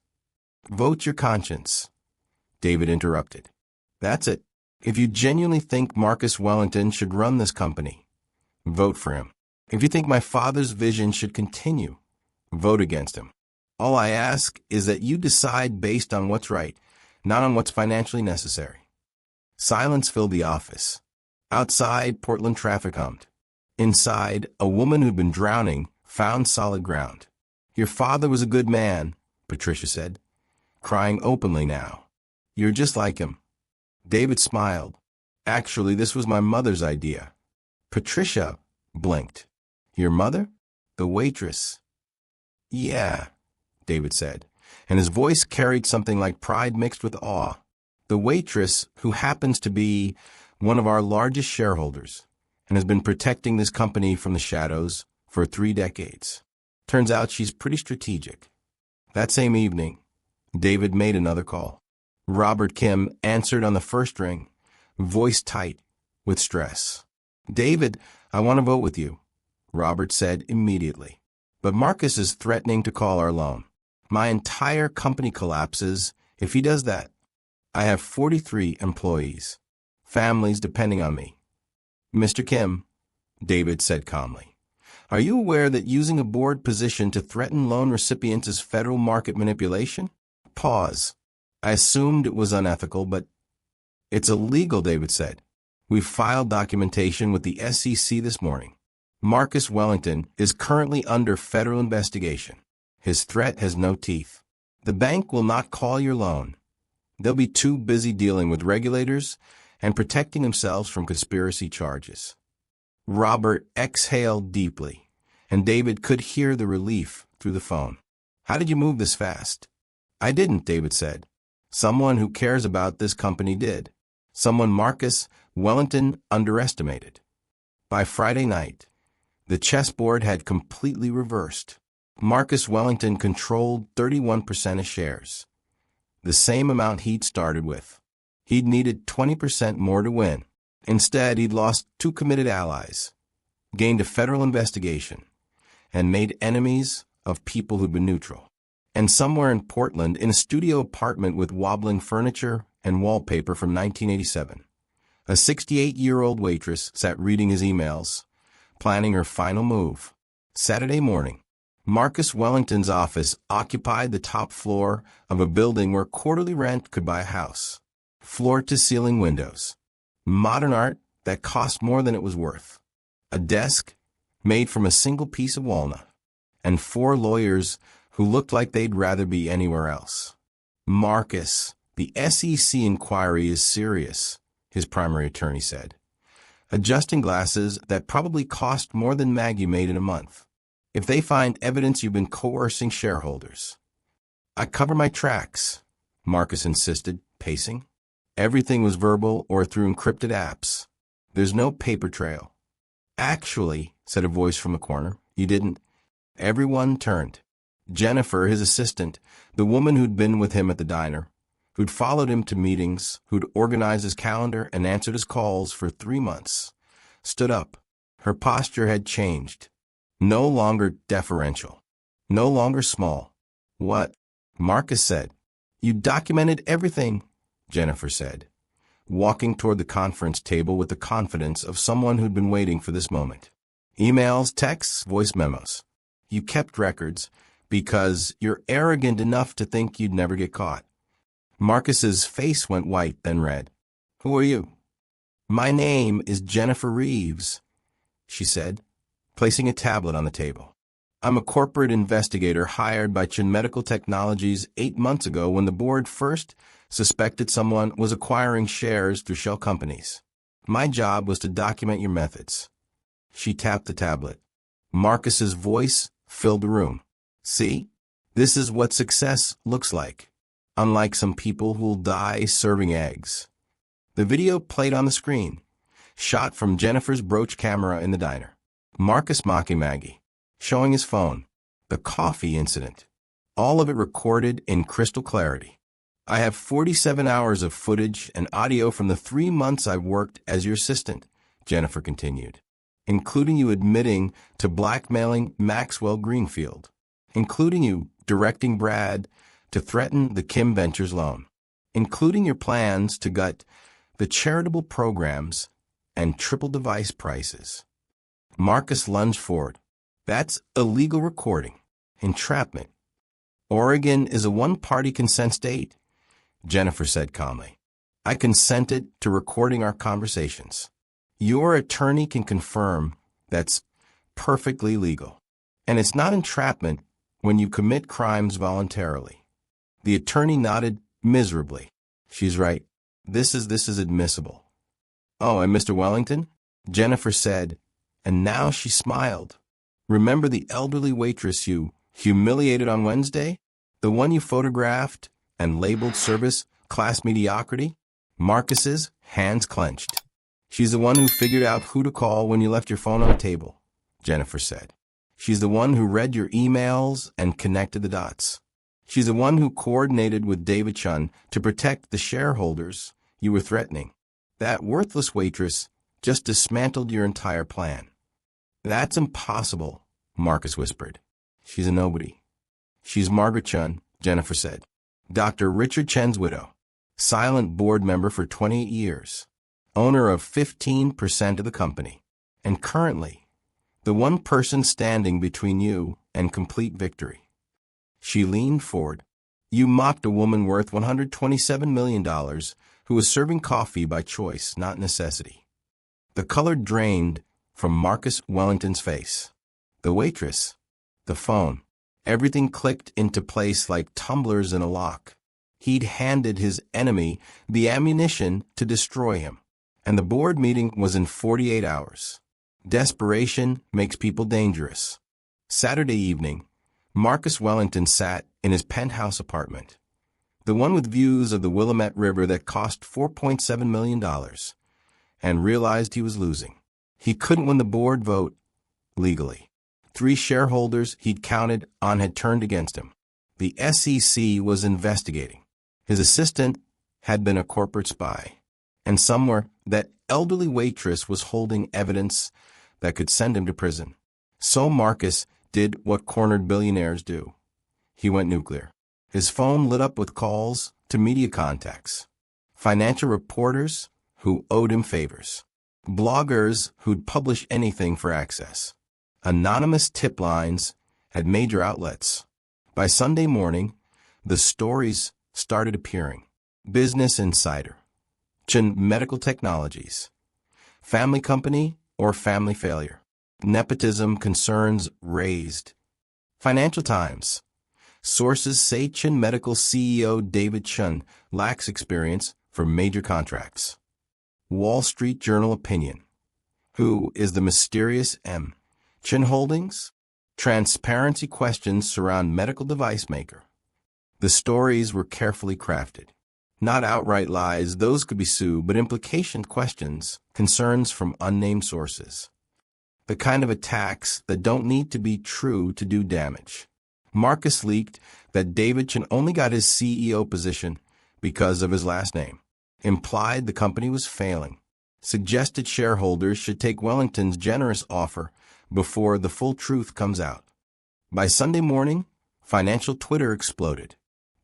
"Vote your conscience," David interrupted. "That's it. If you genuinely think Marcus Wellington should run this company, vote for him. If you think my father's vision should continue, vote against him. All I ask is that you decide based on what's right, not on what's financially necessary." Silence filled the office. Outside, Portland traffic hummed. Inside, a woman who'd been drowning found solid ground. "Your father was a good man," Patricia said, crying openly now. "You're just like him." David smiled. "Actually, this was my mother's idea." Patricia blinked. Your mother? The waitress. Yeah, David said, and his voice carried something like pride mixed with awe. The waitress, who happens to be one of our largest shareholders and has been protecting this company from the shadows for 3 decades. Turns out she's pretty strategic. That same evening, David made another call. Robert Kim answered on the first ring, voice tight with stress. David, I want to vote with you, Robert said immediately. But Marcus is threatening to call our loan. My entire company collapses if he does that. I have 43 employees, families depending on me. Mr. Kim, David said calmly, are you aware that using a board position to threaten loan recipients is federal market manipulation? Pause. I assumed it was unethical, but it's illegal, David said. We've filed documentation with the SEC this morning. Marcus Wellington is currently under federal investigation. His threat has no teeth. The bank will not call your loan. They'll be too busy dealing with regulators and protecting themselves from conspiracy charges. Robert exhaled deeply, and David could hear the relief through the phone. How did you move this fast? I didn't, David said. Someone who cares about this company did. Someone Marcus Wellington underestimated. By Friday night, the chessboard had completely reversed. Marcus Wellington controlled 31% of shares, the same amount he'd started with. He'd needed 20% more to win. Instead, he'd lost 2 committed allies, gained a federal investigation, and made enemies of people who'd been neutral. And somewhere in Portland, in a studio apartment with wobbling furniture and wallpaper from 1987, a 68-year-old waitress sat reading his emails, planning her final move. Saturday morning, Marcus Wellington's office occupied the top floor of a building where quarterly rent could buy a house. Floor-to-ceiling windows, modern art that cost more than it was worth, a desk made from a single piece of walnut, and 4 lawyers who looked like they'd rather be anywhere else. Marcus, the SEC inquiry is serious, his primary attorney said. Adjusting glasses that probably cost more than Maggie made in a month. If they find evidence you've been coercing shareholders. I cover my tracks, Marcus insisted, pacing. Everything was verbal or through encrypted apps. There's no paper trail. Actually, said a voice from the corner, you didn't. Everyone turned. Jennifer, his assistant, the woman who'd been with him at the diner, who'd followed him to meetings, who'd organized his calendar and answered his calls for 3 months, stood up. Her posture had changed. No longer deferential. No longer small. What? Marcus said. You documented everything, Jennifer said, walking toward the conference table with the confidence of someone who'd been waiting for this moment. Emails, texts, voice memos. You kept records because you're arrogant enough to think you'd never get caught. Marcus's face went white, then red. Who are you? My name is Jennifer Reeves, she said, placing a tablet on the table. I'm a corporate investigator hired by Chin Medical Technologies 8 months ago when the board first suspected someone was acquiring shares through shell companies. My job was to document your methods. She tapped the tablet. Marcus's voice filled the room. See? This is what success looks like. Unlike some people who'll die serving eggs. The video played on the screen, shot from Jennifer's brooch camera in the diner. Marcus mocking Maggie, showing his phone, the coffee incident, all of it recorded in crystal clarity. I have 47 hours of footage and audio from the 3 months I've worked as your assistant, Jennifer continued, including you admitting to blackmailing Maxwell Greenfield, including you directing Brad to threaten the Kim Ventures loan, including your plans to gut the charitable programs and triple device prices. Marcus lunged forward. That's illegal recording. Entrapment. Oregon is a one-party consent state, Jennifer said calmly. I consented to recording our conversations. Your attorney can confirm that's perfectly legal. And it's not entrapment when you commit crimes voluntarily. The attorney nodded miserably. She's right. This is admissible. Oh, and Mr. Wellington? Jennifer said, and now she smiled. Remember the elderly waitress you humiliated on Wednesday? The one you photographed and labeled service class mediocrity? Marcus's hands clenched. She's the one who figured out who to call when you left your phone on the table, Jennifer said. She's the one who read your emails and connected the dots. She's the one who coordinated with David Chun to protect the shareholders you were threatening. That worthless waitress just dismantled your entire plan. That's impossible, Marcus whispered. She's a nobody. She's Margaret Chun, Jennifer said. Dr. Richard Chen's widow. Silent board member for 28 years. Owner of 15% of the company. And currently, the one person standing between you and complete victory. She leaned forward. You mocked a woman worth $127 million who was serving coffee by choice, not necessity. The color drained from Marcus Wellington's face. The waitress, the phone, everything clicked into place like tumblers in a lock. He'd handed his enemy the ammunition to destroy him, and the board meeting was in 48 hours. Desperation makes people dangerous. Saturday evening, Marcus Wellington sat in his penthouse apartment, the one with views of the Willamette River that cost $4.7 million, and realized he was losing. He couldn't win the board vote legally. 3 shareholders he'd counted on had turned against him. The SEC was investigating. His assistant had been a corporate spy. And somewhere, that elderly waitress was holding evidence that could send him to prison. So Marcus did what cornered billionaires do. He went nuclear. His phone lit up with calls to media contacts, financial reporters who owed him favors, bloggers who'd publish anything for access. Anonymous tip lines at major outlets. By Sunday morning, the stories started appearing. Business Insider, Chin Medical Technologies, family company or family failure, nepotism concerns raised. Financial Times, sources say Chin Medical CEO David Chun lacks experience for major contracts. Wall Street Journal opinion, who is the mysterious M? Chin Holdings? Transparency questions surround medical device maker. The stories were carefully crafted. Not outright lies, those could be sued, but implication questions, concerns from unnamed sources. The kind of attacks that don't need to be true to do damage. Marcus leaked that David Chin only got his CEO position because of his last name. Implied the company was failing. Suggested shareholders should take Wellington's generous offer before the full truth comes out. By Sunday morning, financial Twitter exploded.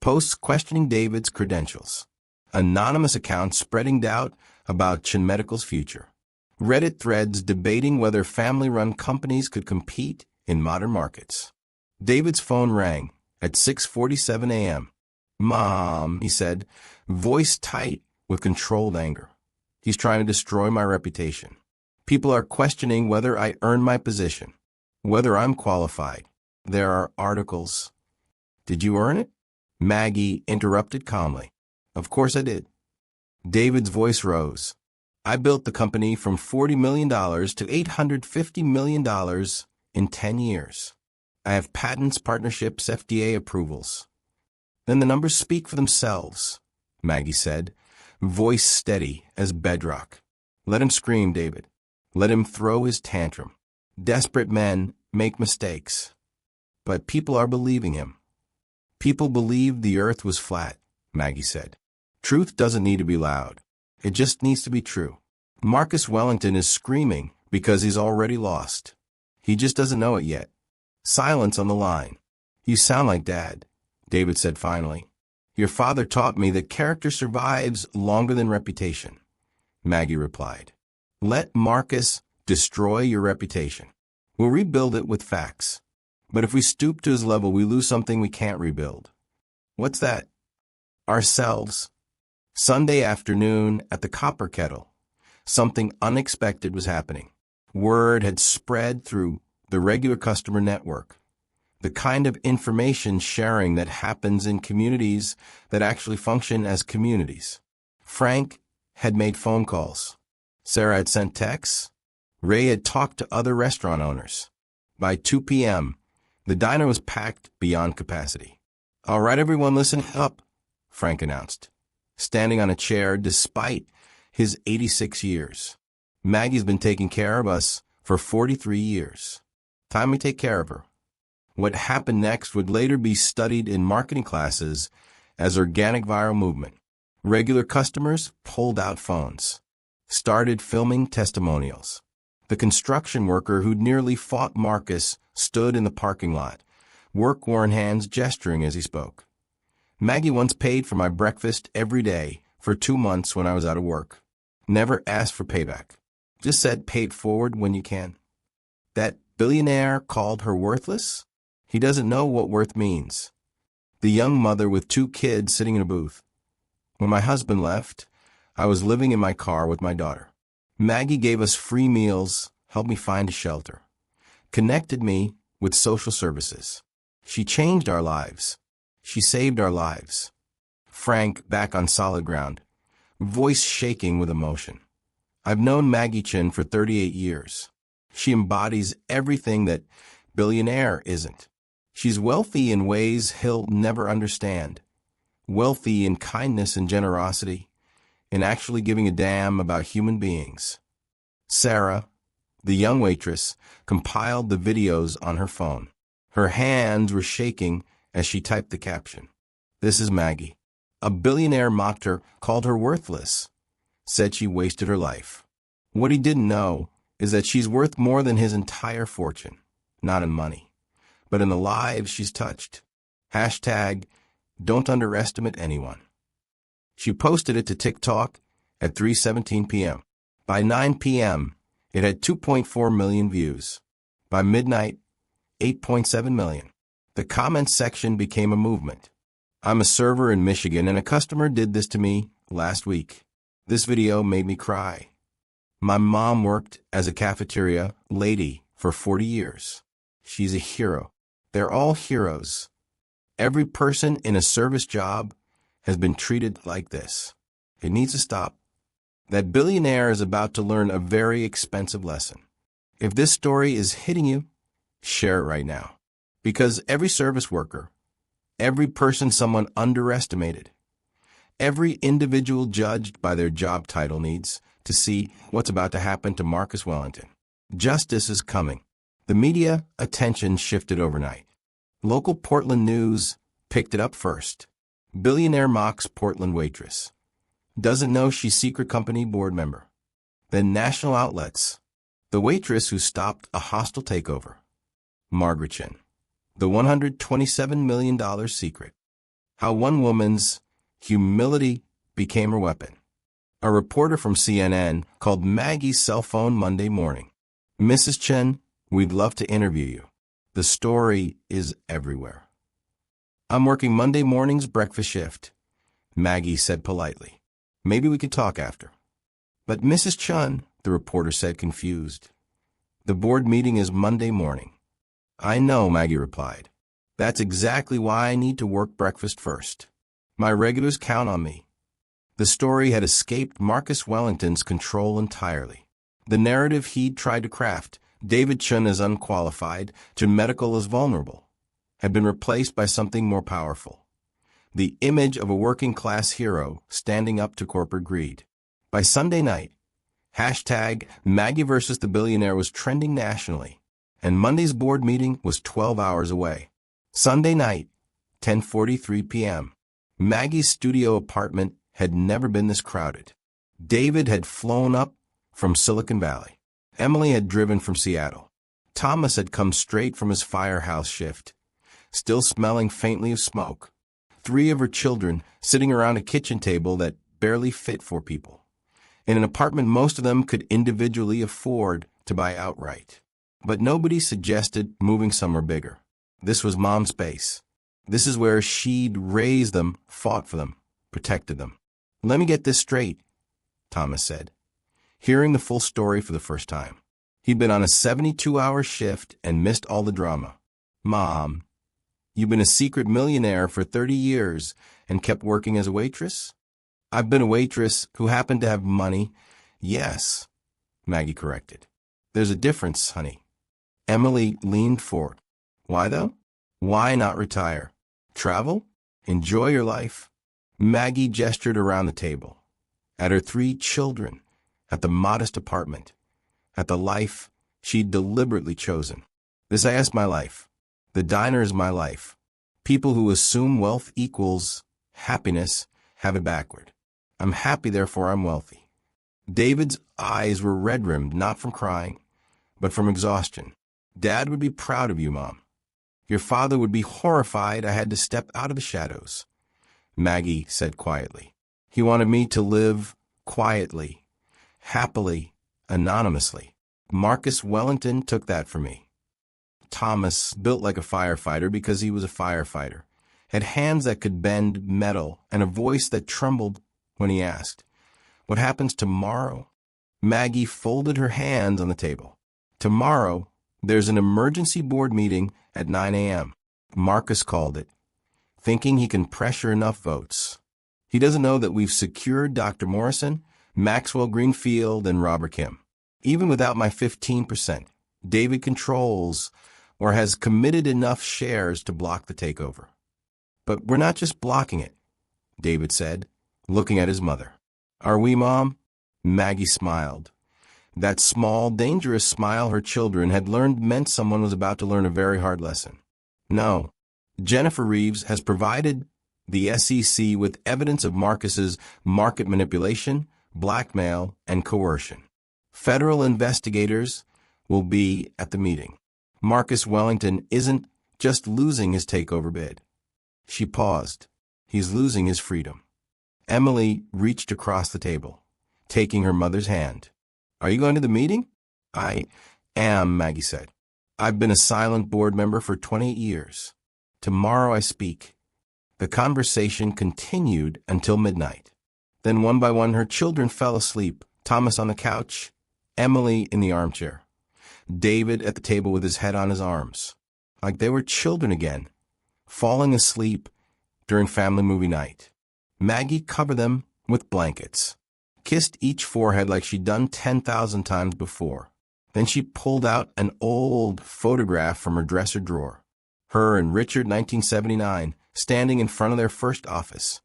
Posts questioning David's credentials. Anonymous accounts spreading doubt about Chin Medical's future. Reddit threads debating whether family-run companies could compete in modern markets. David's phone rang at 6:47 a.m. "Mom," he said, voice tight with controlled anger. "He's trying to destroy my reputation. People are questioning whether I earned my position, whether I'm qualified. There are articles." "Did you earn it?" Maggie interrupted calmly. "Of course I did." David's voice rose. "I built the company from $40 million to $850 million in 10 years. I have patents, partnerships, FDA approvals." "Then the numbers speak for themselves," Maggie said, voice steady as bedrock. "Let him scream, David. Let him throw his tantrum. Desperate men make mistakes. But people are believing him." "People believed the earth was flat," Maggie said. "Truth doesn't need to be loud. It just needs to be true." Marcus Wellington is screaming because he's already lost. He just doesn't know it yet. Silence on the line. "You sound like Dad," David said finally. "Your father taught me that character survives longer than reputation," Maggie replied. "Let Marcus destroy your reputation. We'll rebuild it with facts. But if we stoop to his level, we lose something we can't rebuild." "What's that?" "Ourselves." Sunday afternoon at the Copper Kettle, something unexpected was happening. Word had spread through the regular customer network. The kind of information sharing that happens in communities that actually function as communities. Frank had made phone calls. Sarah had sent texts. Ray had talked to other restaurant owners. By 2 p.m., the diner was packed beyond capacity. "All right, everyone, listen up," Frank announced, standing on a chair despite his 86 years. "Maggie's been taking care of us for 43 years. Time we take care of her." What happened next would later be studied in marketing classes as organic viral movement. Regular customers pulled out phones, started filming testimonials. The construction worker who nearly fought Marcus stood in the parking lot, work-worn hands gesturing as he spoke. "Maggie once paid for my breakfast every day for 2 months when I was out of work. Never asked for payback. Just said pay it forward when you can." That billionaire called her worthless? He doesn't know what worth means. The young mother with 2 kids sitting in a booth. "When my husband left, I was living in my car with my daughter. Maggie gave us free meals, helped me find a shelter, connected me with social services. She changed our lives. She saved our lives." Frank, back on solid ground, voice shaking with emotion. "I've known Maggie Chin for 38 years. She embodies everything that Billionaire isn't. She's wealthy in ways he'll never understand. Wealthy in kindness and generosity, in actually giving a damn about human beings." Sarah, the young waitress, compiled the videos on her phone. Her hands were shaking as she typed the caption. "This is Maggie. A billionaire mocked her, called her worthless, said she wasted her life. What he didn't know is that she's worth more than his entire fortune, not in money, but in the lives she's touched. Hashtag, don't underestimate anyone." She posted it to TikTok at 3:17 p.m. By 9 p.m., it had 2.4 million views. By midnight, 8.7 million. The comments section became a movement. "I'm a server in Michigan, and a customer did this to me last week. This video made me cry. My mom worked as a cafeteria lady for 40 years. She's a hero. They're all heroes. Every person in a service job has been treated like this. It needs to stop." That billionaire is about to learn a very expensive lesson. If this story is hitting you, share it right now. Because every service worker, every person someone underestimated, every individual judged by their job title needs to see what's about to happen to Marcus Wellington. Justice is coming. The media attention shifted overnight. Local Portland news picked it up first. Billionaire mocks Portland waitress. Doesn't know she's secret company board member. Then national outlets. The waitress who stopped a hostile takeover. Margaret Chin. The $127 million secret. How one woman's humility became her weapon. A reporter from CNN called Maggie's cell phone Monday morning. "Mrs. Chen, we'd love to interview you. The story is everywhere." "I'm working Monday morning's breakfast shift," Maggie said politely. "Maybe we could talk after." "But Mrs. Chun," the reporter said, confused. "The board meeting is Monday morning." "I know," Maggie replied. "That's exactly why I need to work breakfast first. My regulars count on me." The story had escaped Marcus Wellington's control entirely. The narrative he'd tried to craft, David Chun as unqualified, to medical as vulnerable, had been replaced by something more powerful. The image of a working-class hero standing up to corporate greed. By Sunday night, hashtag Maggie versus the Billionaire was trending nationally, and Monday's board meeting was 12 hours away. Sunday night, 10:43 p.m. Maggie's studio apartment had never been this crowded. David had flown up from Silicon Valley. Emily had driven from Seattle. Thomas had come straight from his firehouse shift, still smelling faintly of smoke. 3 of her children sitting around a kitchen table that barely fit 4 people. In an apartment most of them could individually afford to buy outright. But nobody suggested moving somewhere bigger. This was Mom's space. This is where she'd raised them, fought for them, protected them. "Let me get this straight," Thomas said, hearing the full story for the first time. He'd been on a 72-hour shift and missed all the drama. "Mom, you've been a secret millionaire for 30 years and kept working as a waitress?" "I've been a waitress who happened to have money." "Yes," Maggie corrected. "There's a difference, honey. Emily leaned forward. Why, though? Why not retire? Travel? Enjoy your life? Maggie gestured around the table, at her 3 children, at the modest apartment, at the life she'd deliberately chosen. This is my life. The diner is my life. People who assume wealth equals happiness have it backward. I'm happy, therefore I'm wealthy. David's eyes were red-rimmed, not from crying, but from exhaustion. Dad would be proud of you, Mom. Your father would be horrified I had to step out of the shadows, Maggie said quietly. He wanted me to live quietly, happily, anonymously. Marcus Wellington took that from me. Thomas, built like a firefighter because he was a firefighter, had hands that could bend metal and a voice that trembled when he asked, "What happens tomorrow?" Maggie folded her hands on the table. Tomorrow, there's an emergency board meeting at 9 a.m. Marcus called it, thinking he can pressure enough votes. He doesn't know that we've secured Dr. Morrison, Maxwell Greenfield, and Robert Kim. Even without my 15%, David controls or has committed enough shares to block the takeover. But we're not just blocking it, David said, looking at his mother. Are we, Mom? Maggie smiled. That small, dangerous smile her children had learned meant someone was about to learn a very hard lesson. No. Jennifer Reeves has provided the SEC with evidence of Marcus's market manipulation, blackmail, and coercion. Federal investigators will be at the meeting. Marcus Wellington isn't just losing his takeover bid. She paused. He's losing his freedom. Emily reached across the table, taking her mother's hand. Are you going to the meeting? I am, Maggie said. I've been a silent board member for 28 years. Tomorrow I speak. The conversation continued until midnight. Then one by one her children fell asleep, Thomas on the couch, Emily in the armchair, David at the table with his head on his arms, like they were children again, falling asleep during family movie night. Maggie covered them with blankets, kissed each forehead like she'd done 10,000 times before. Then she pulled out an old photograph from her dresser drawer. Her and Richard, 1979, standing in front of their first office.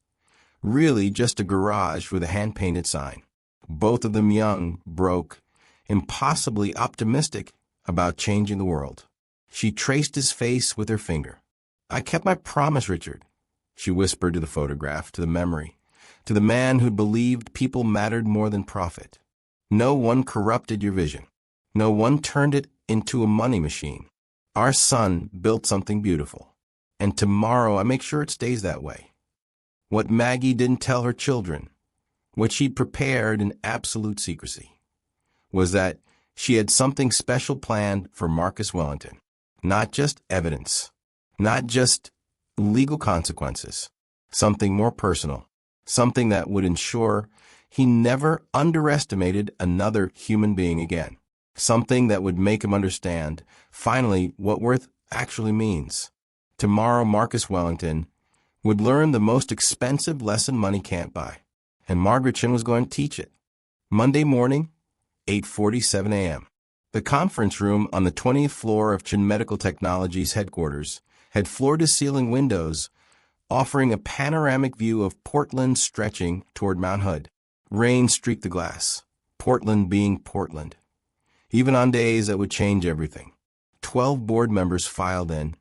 Really just a garage with a hand-painted sign. Both of them young, broke, impossibly optimistic about changing the world. She traced his face with her finger. I kept my promise, Richard, she whispered to the photograph, to the memory, to the man who believed people mattered more than profit. No one corrupted your vision. No one turned it into a money machine. Our son built something beautiful, and tomorrow I make sure it stays that way. What Maggie didn't tell her children, what she'd prepared in absolute secrecy, was that she had something special planned for Marcus Wellington. Not just evidence, not just legal consequences, something more personal, something that would ensure he never underestimated another human being again, something that would make him understand, finally, what worth actually means. Tomorrow, Marcus Wellington would learn the most expensive lesson money can't buy, and Margaret Chin was going to teach it. Monday morning, 8:47 a.m. The conference room on the 20th floor of Chin Medical Technologies headquarters had floor-to-ceiling windows offering a panoramic view of Portland stretching toward Mount Hood. Rain streaked the glass, Portland being Portland. Even on days that would change everything. 12 board members filed in,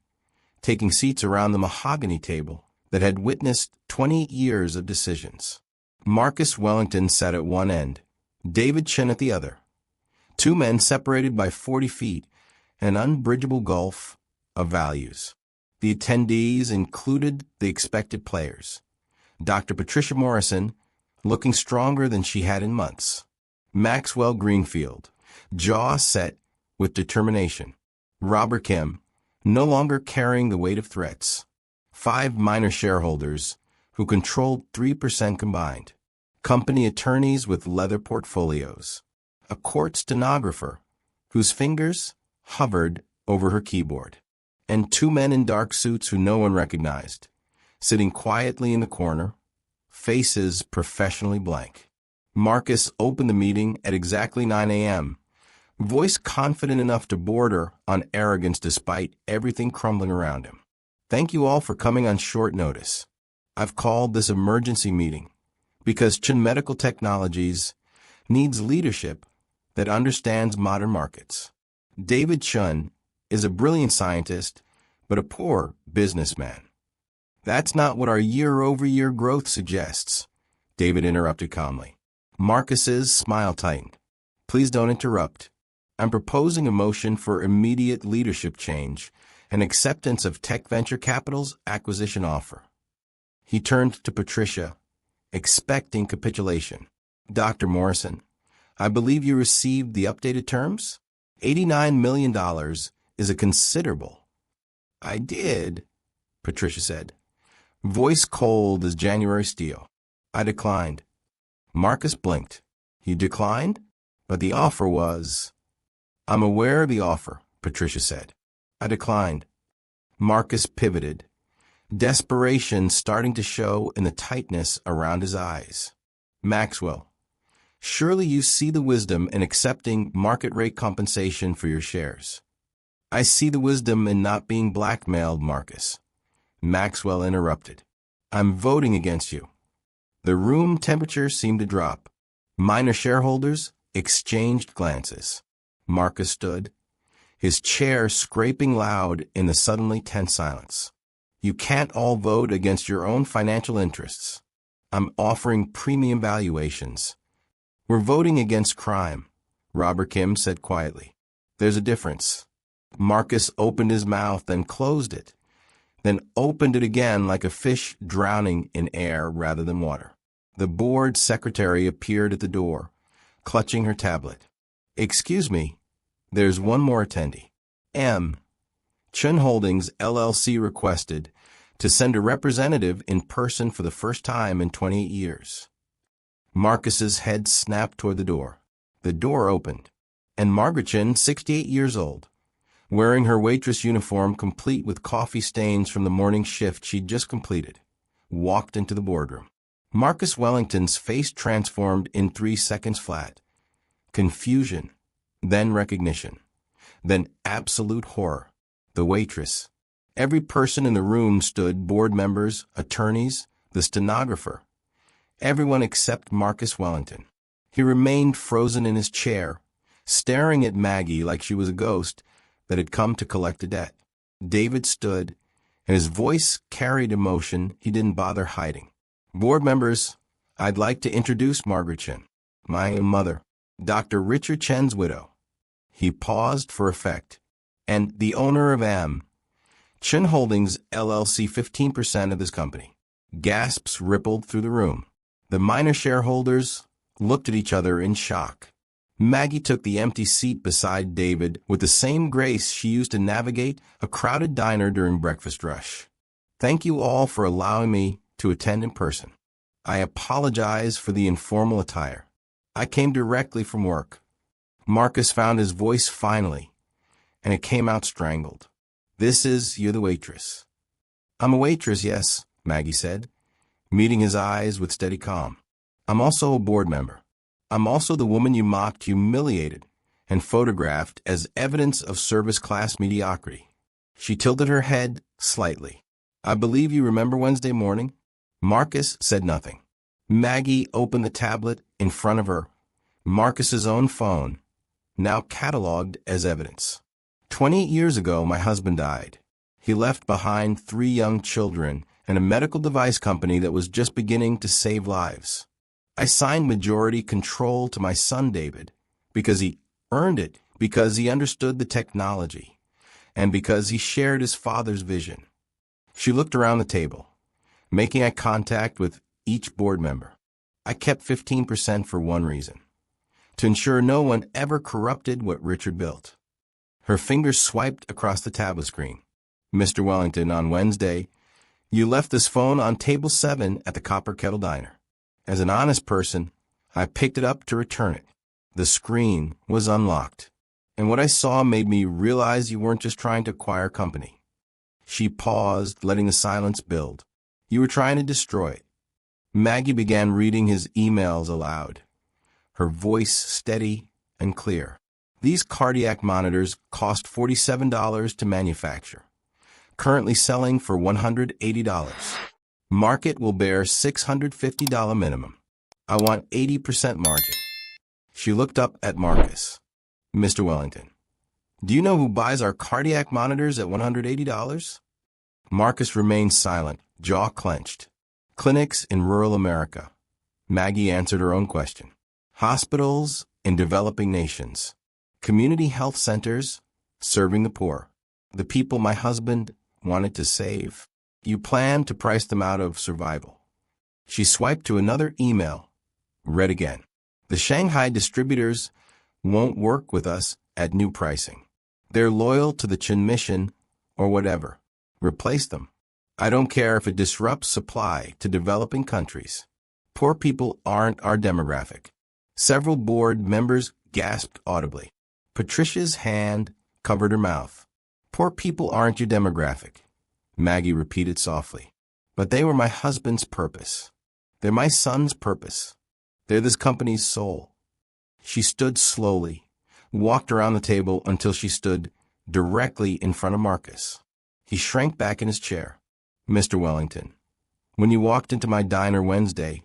taking seats around the mahogany table that had witnessed 20 years of decisions. Marcus Wellington sat at one end, David Chin at the other. Two men separated by 40 feet, an unbridgeable gulf of values. The attendees included the expected players. Dr. Patricia Morrison, looking stronger than she had in months. Maxwell Greenfield, jaw set with determination. Robert Kim, no longer carrying the weight of threats. 5 minor shareholders who controlled 3% combined. Company attorneys with leather portfolios. A court stenographer whose fingers hovered over her keyboard. And 2 men in dark suits who no one recognized, sitting quietly in the corner, faces professionally blank. Marcus opened the meeting at exactly 9 a.m., voice confident enough to border on arrogance despite everything crumbling around him. Thank you all for coming on short notice. I've called this emergency meeting because Chun Medical Technologies needs leadership that understands modern markets. David Chun is a brilliant scientist, but a poor businessman. That's not what our year-over-year growth suggests, David interrupted calmly. Marcus's smile tightened. Please don't interrupt. I'm proposing a motion for immediate leadership change and acceptance of Tech Venture Capital's acquisition offer. He turned to Patricia, expecting capitulation. Dr. Morrison, I believe you received the updated terms? $89 million is a considerable. I did, Patricia said, voice cold as January steel. I declined. Marcus blinked. You declined? But the offer was... I'm aware of the offer, Patricia said. I declined. Marcus pivoted, desperation starting to show in the tightness around his eyes. Maxwell, surely you see the wisdom in accepting market rate compensation for your shares. I see the wisdom in not being blackmailed, Marcus. Maxwell interrupted. I'm voting against you. The room temperature seemed to drop. Minor shareholders exchanged glances. Marcus stood, his chair scraping loud in the suddenly tense silence. You can't all vote against your own financial interests. I'm offering premium valuations. We're voting against crime, Robert Kim said quietly. There's a difference. Marcus opened his mouth and closed it, then opened it again like a fish drowning in air rather than water. The board secretary appeared at the door, clutching her tablet. Excuse me, there's one more attendee. M. Chun Holdings LLC requested to send a representative in person for the first time in 28 years. Marcus's head snapped toward the door. The door opened, and Margaret Chun, 68 years old, wearing her waitress uniform complete with coffee stains from the morning shift she'd just completed, walked into the boardroom. Marcus Wellington's face transformed in 3 seconds flat. Confusion, then recognition, then absolute horror. The waitress. Every person in the room stood, board members, attorneys, the stenographer. Everyone except Marcus Wellington. He remained frozen in his chair, staring at Maggie like she was a ghost that had come to collect a debt. David stood, and his voice carried emotion he didn't bother hiding. Board members, I'd like to introduce Margaret Chen, my mother, Dr. Richard Chen's widow. He paused for effect. And the owner of AM, Chun Holdings LLC, 15% of this company. Gasps rippled through the room. The minor shareholders looked at each other in shock. Maggie took the empty seat beside David with the same grace she used to navigate a crowded diner during breakfast rush. Thank you all for allowing me to attend in person. I apologize for the informal attire. I came directly from work. Marcus found his voice finally, and it came out strangled. You're the waitress. I'm a waitress, yes, Maggie said, meeting his eyes with steady calm. I'm also a board member. I'm also the woman you mocked, humiliated, and photographed as evidence of service-class mediocrity. She tilted her head slightly. I believe you remember Wednesday morning? Marcus said nothing. Maggie opened the tablet in front of her, Marcus's own phone, now cataloged as evidence. 28 years ago, my husband died. He left behind 3 young children and a medical device company that was just beginning to save lives. I signed majority control to my son, David, because he earned it, because he understood the technology, and because he shared his father's vision. She looked around the table, making eye contact with each board member. I kept 15% for one reason, to ensure no one ever corrupted what Richard built. Her fingers swiped across the tablet screen. Mr. Wellington, on Wednesday, you left this phone on table 7 at the Copper Kettle Diner. As an honest person, I picked it up to return it. The screen was unlocked, and what I saw made me realize you weren't just trying to acquire company. She paused, letting the silence build. You were trying to destroy it. Maggie began reading his emails aloud, her voice steady and clear. These cardiac monitors cost $47 to manufacture, currently selling for $180. Market will bear $650 minimum. I want 80% margin. She looked up at Marcus. Mr. Wellington, do you know who buys our cardiac monitors at $180? Marcus remained silent, jaw clenched. Clinics in rural America. Maggie answered her own question. Hospitals in developing nations. Community health centers serving the poor. The people my husband wanted to save. You plan to price them out of survival. She swiped to another email. Read again. The Shanghai distributors won't work with us at new pricing. They're loyal to the Qin mission or whatever. Replace them. I don't care if it disrupts supply to developing countries. Poor people aren't our demographic. Several board members gasped audibly. Patricia's hand covered her mouth. Poor people aren't your demographic, Maggie repeated softly. But they were my husband's purpose. They're my son's purpose. They're this company's soul. She stood slowly, walked around the table until she stood directly in front of Marcus. He shrank back in his chair. Mr. Wellington, when you walked into my diner Wednesday,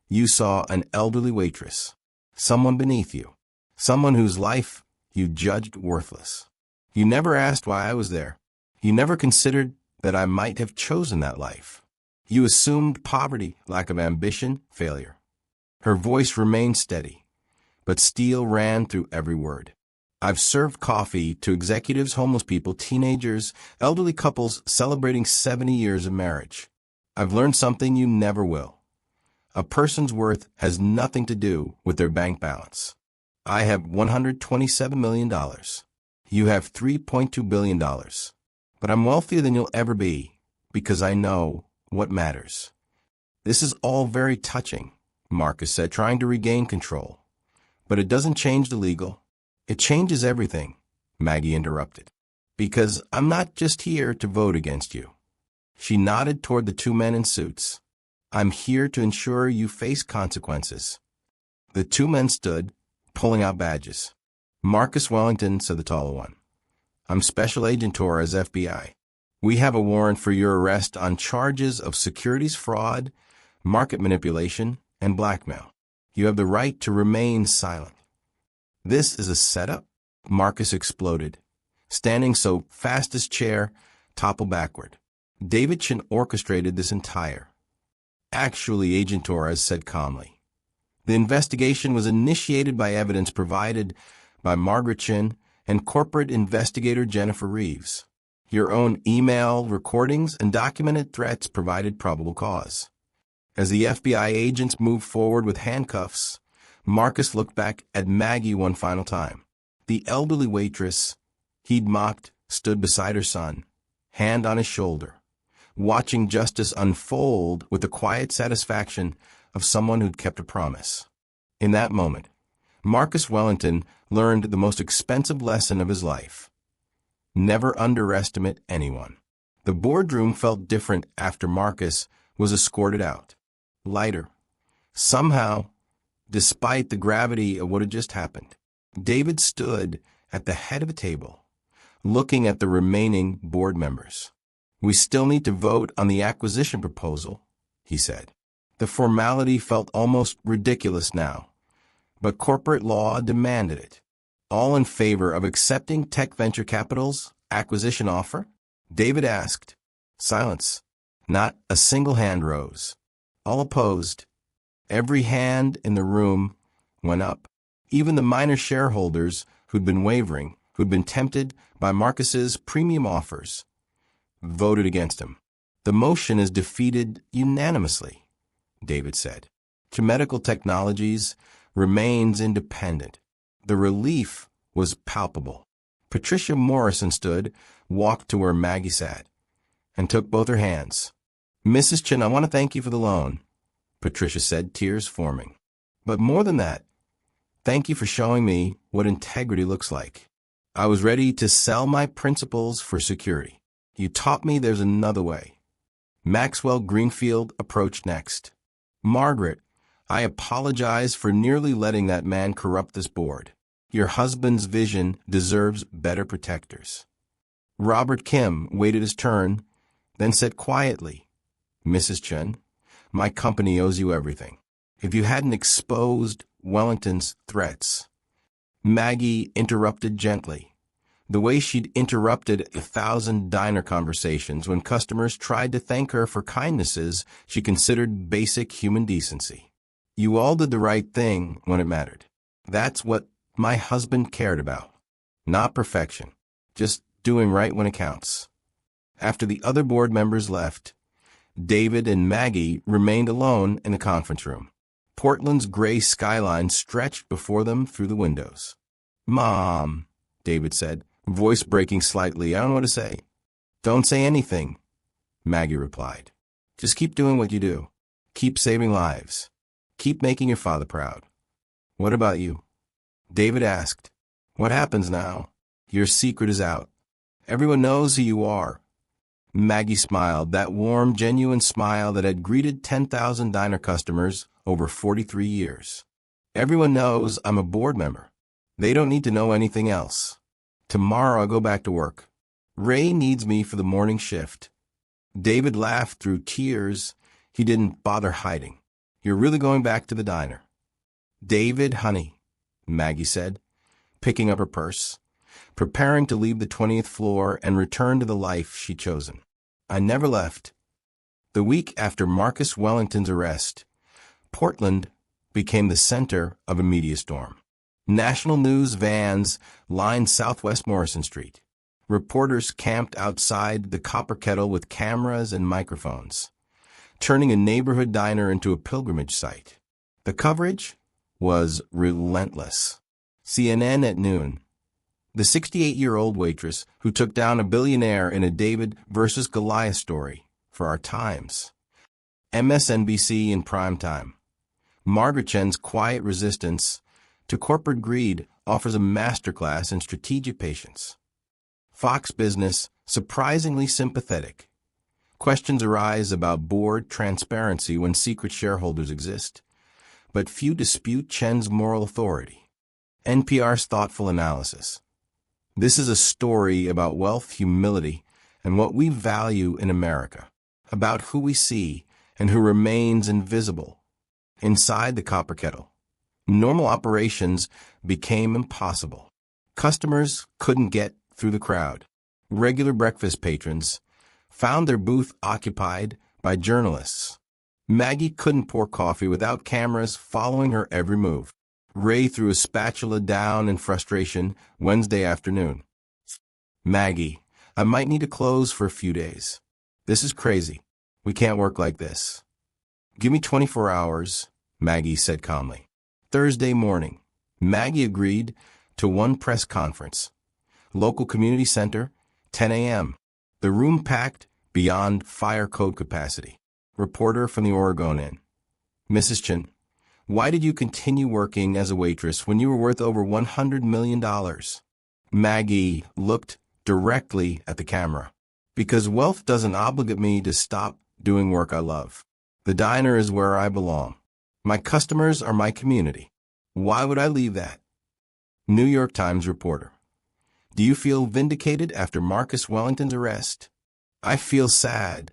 you saw an elderly waitress, someone beneath you, someone whose life you judged worthless. You never asked why I was there. You never considered that I might have chosen that life. You assumed poverty, lack of ambition, failure. Her voice remained steady, but steel ran through every word. I've served coffee to executives, homeless people, teenagers, elderly couples celebrating 70 years of marriage. I've learned something you never will. A person's worth has nothing to do with their bank balance. I have $127 million. You have $3.2 billion. But I'm wealthier than you'll ever be because I know what matters. This is all very touching, Marcus said, trying to regain control. But it doesn't change the legal. It changes everything, Maggie interrupted. Because I'm not just here to vote against you. She nodded toward the two men in suits. I'm here to ensure you face consequences. The two men stood, pulling out badges. Marcus Wellington, said the taller one. I'm Special Agent Torres, FBI. We have a warrant for your arrest on charges of securities fraud, market manipulation, and blackmail. You have the right to remain silent. This is a setup? Marcus exploded, standing so fast his chair toppled backward. David Chin orchestrated this entire. Actually, Agent Torres said calmly. The investigation was initiated by evidence provided by Margaret Chin and corporate investigator Jennifer Reeves. Your own email recordings and documented threats provided probable cause. As the FBI agents moved forward with handcuffs, Marcus looked back at Maggie one final time. The elderly waitress he'd mocked stood beside her son, hand on his shoulder, watching justice unfold with the quiet satisfaction of someone who'd kept a promise. In that moment, Marcus Wellington learned the most expensive lesson of his life. Never underestimate anyone. The boardroom felt different after Marcus was escorted out. Lighter. Somehow, despite the gravity of what had just happened, David stood at the head of a table, looking at the remaining board members. We still need to vote on the acquisition proposal, he said. The formality felt almost ridiculous now, but corporate law demanded it. All in favor of accepting Tech Venture Capital's acquisition offer? David asked. Silence. Not a single hand rose. All opposed. Every hand in the room went up. Even the minor shareholders who'd been wavering, who'd been tempted by Marcus's premium offers, voted against him. The motion is defeated unanimously, David said. Medical Technologies remains independent. The relief was palpable. Patricia Morrison stood, walked to where Maggie sat, and took both her hands. Mrs. Chin, I want to thank you for the loan, Patricia said, tears forming. But more than that, thank you for showing me what integrity looks like. I was ready to sell my principles for security. You taught me there's another way. Maxwell Greenfield approached next. Margaret, I apologize for nearly letting that man corrupt this board. Your husband's vision deserves better protectors. Robert Kim waited his turn, then said quietly, Mrs. Chen, my company owes you everything. If you hadn't exposed Wellington's threats. Maggie interrupted gently, the way she'd interrupted 1,000 diner conversations when customers tried to thank her for kindnesses she considered basic human decency. You all did the right thing when it mattered. That's what my husband cared about. Not perfection, just doing right when it counts. After the other board members left, David and Maggie remained alone in the conference room. Portland's gray skyline stretched before them through the windows. Mom, David said, voice breaking slightly. I don't know what to say. Don't say anything, Maggie replied. Just keep doing what you do. Keep saving lives. Keep making your father proud. What about you? David asked. What happens now? Your secret is out. Everyone knows who you are. Maggie smiled, that warm, genuine smile that had greeted 10,000 diner customers over 43 years. Everyone knows I'm a board member. They don't need to know anything else. Tomorrow I'll go back to work. Ray needs me for the morning shift. David laughed through tears he didn't bother hiding. You're really going back to the diner? David, honey, Maggie said, picking up her purse, preparing to leave the 20th floor and return to the life she'd chosen. I never left. The week after Marcus Wellington's arrest, Portland became the center of a media storm. National news vans lined Southwest Morrison Street. Reporters camped outside the Copper Kettle with cameras and microphones, turning a neighborhood diner into a pilgrimage site. The coverage was relentless. CNN at noon. The 68-year-old waitress who took down a billionaire in a David versus Goliath story for our times. MSNBC in prime time. Margaret Chen's quiet resistance to corporate greed offers a masterclass in strategic patience. Fox Business, surprisingly sympathetic. Questions arise about board transparency when secret shareholders exist, but few dispute Chen's moral authority. NPR's thoughtful analysis. This is a story about wealth, humility, and what we value in America, about who we see and who remains invisible. Inside the Copper Kettle, normal operations became impossible. Customers couldn't get through the crowd. Regular breakfast patrons found their booth occupied by journalists. Maggie couldn't pour coffee without cameras following her every move. Ray threw a spatula down in frustration Wednesday afternoon. Maggie, I might need to close for a few days. This is crazy. We can't work like this. Give me 24 hours, Maggie said calmly. Thursday morning, Maggie agreed to one press conference. Local community center, 10 a.m. The room packed beyond fire code capacity. Reporter from the Oregonian. Mrs. Chen, why did you continue working as a waitress when you were worth over $100 million? Maggie looked directly at the camera. Because wealth doesn't obligate me to stop doing work I love. The diner is where I belong. My customers are my community. Why would I leave that? New York Times reporter. Do you feel vindicated after Marcus Wellington's arrest? I feel sad,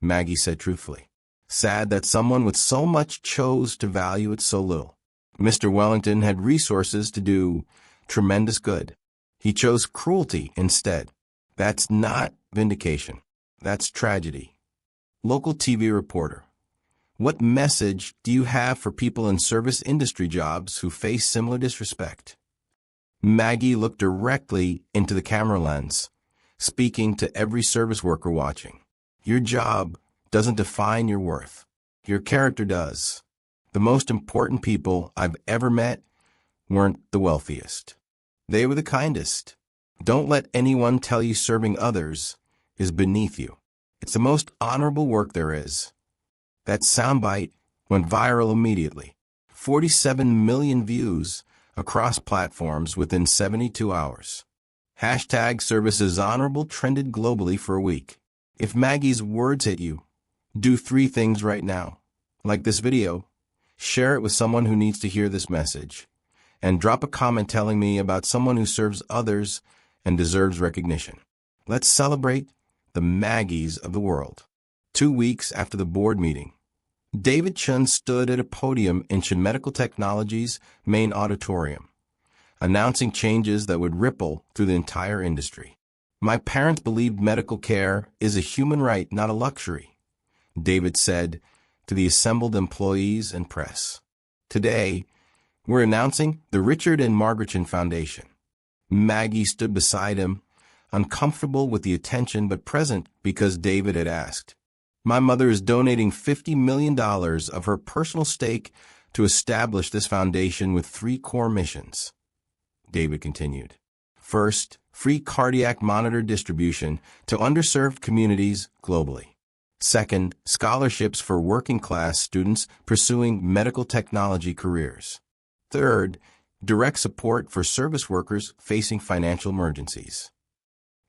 Maggie said truthfully. Sad that someone with so much chose to value it so little. Mr. Wellington had resources to do tremendous good. He chose cruelty instead. That's not vindication. That's tragedy. Local TV reporter. What message do you have for people in service industry jobs who face similar disrespect? Maggie looked directly into the camera lens, speaking to every service worker watching. Your job doesn't define your worth. Your character does. The most important people I've ever met weren't the wealthiest. They were the kindest. Don't let anyone tell you serving others is beneath you. It's the most honorable work there is. That soundbite went viral immediately. 47 million views across platforms within 72 hours. Hashtag service is honorable trended globally for a week. If Maggie's words hit you, do 3 things right now. Like this video, share it with someone who needs to hear this message, and drop a comment telling me about someone who serves others and deserves recognition. Let's celebrate the Maggies of the world. 2 weeks after the board meeting, David Chun stood at a podium in Chun Medical Technology's main auditorium, announcing changes that would ripple through the entire industry. My parents believed medical care is a human right, not a luxury, David said to the assembled employees and press. Today, we're announcing the Richard and Margaret Chun Foundation. Maggie stood beside him, uncomfortable with the attention but present because David had asked. My mother is donating $50 million of her personal stake to establish this foundation with 3 core missions. David continued. First, free cardiac monitor distribution to underserved communities globally. Second, scholarships for working-class students pursuing medical technology careers. Third, direct support for service workers facing financial emergencies.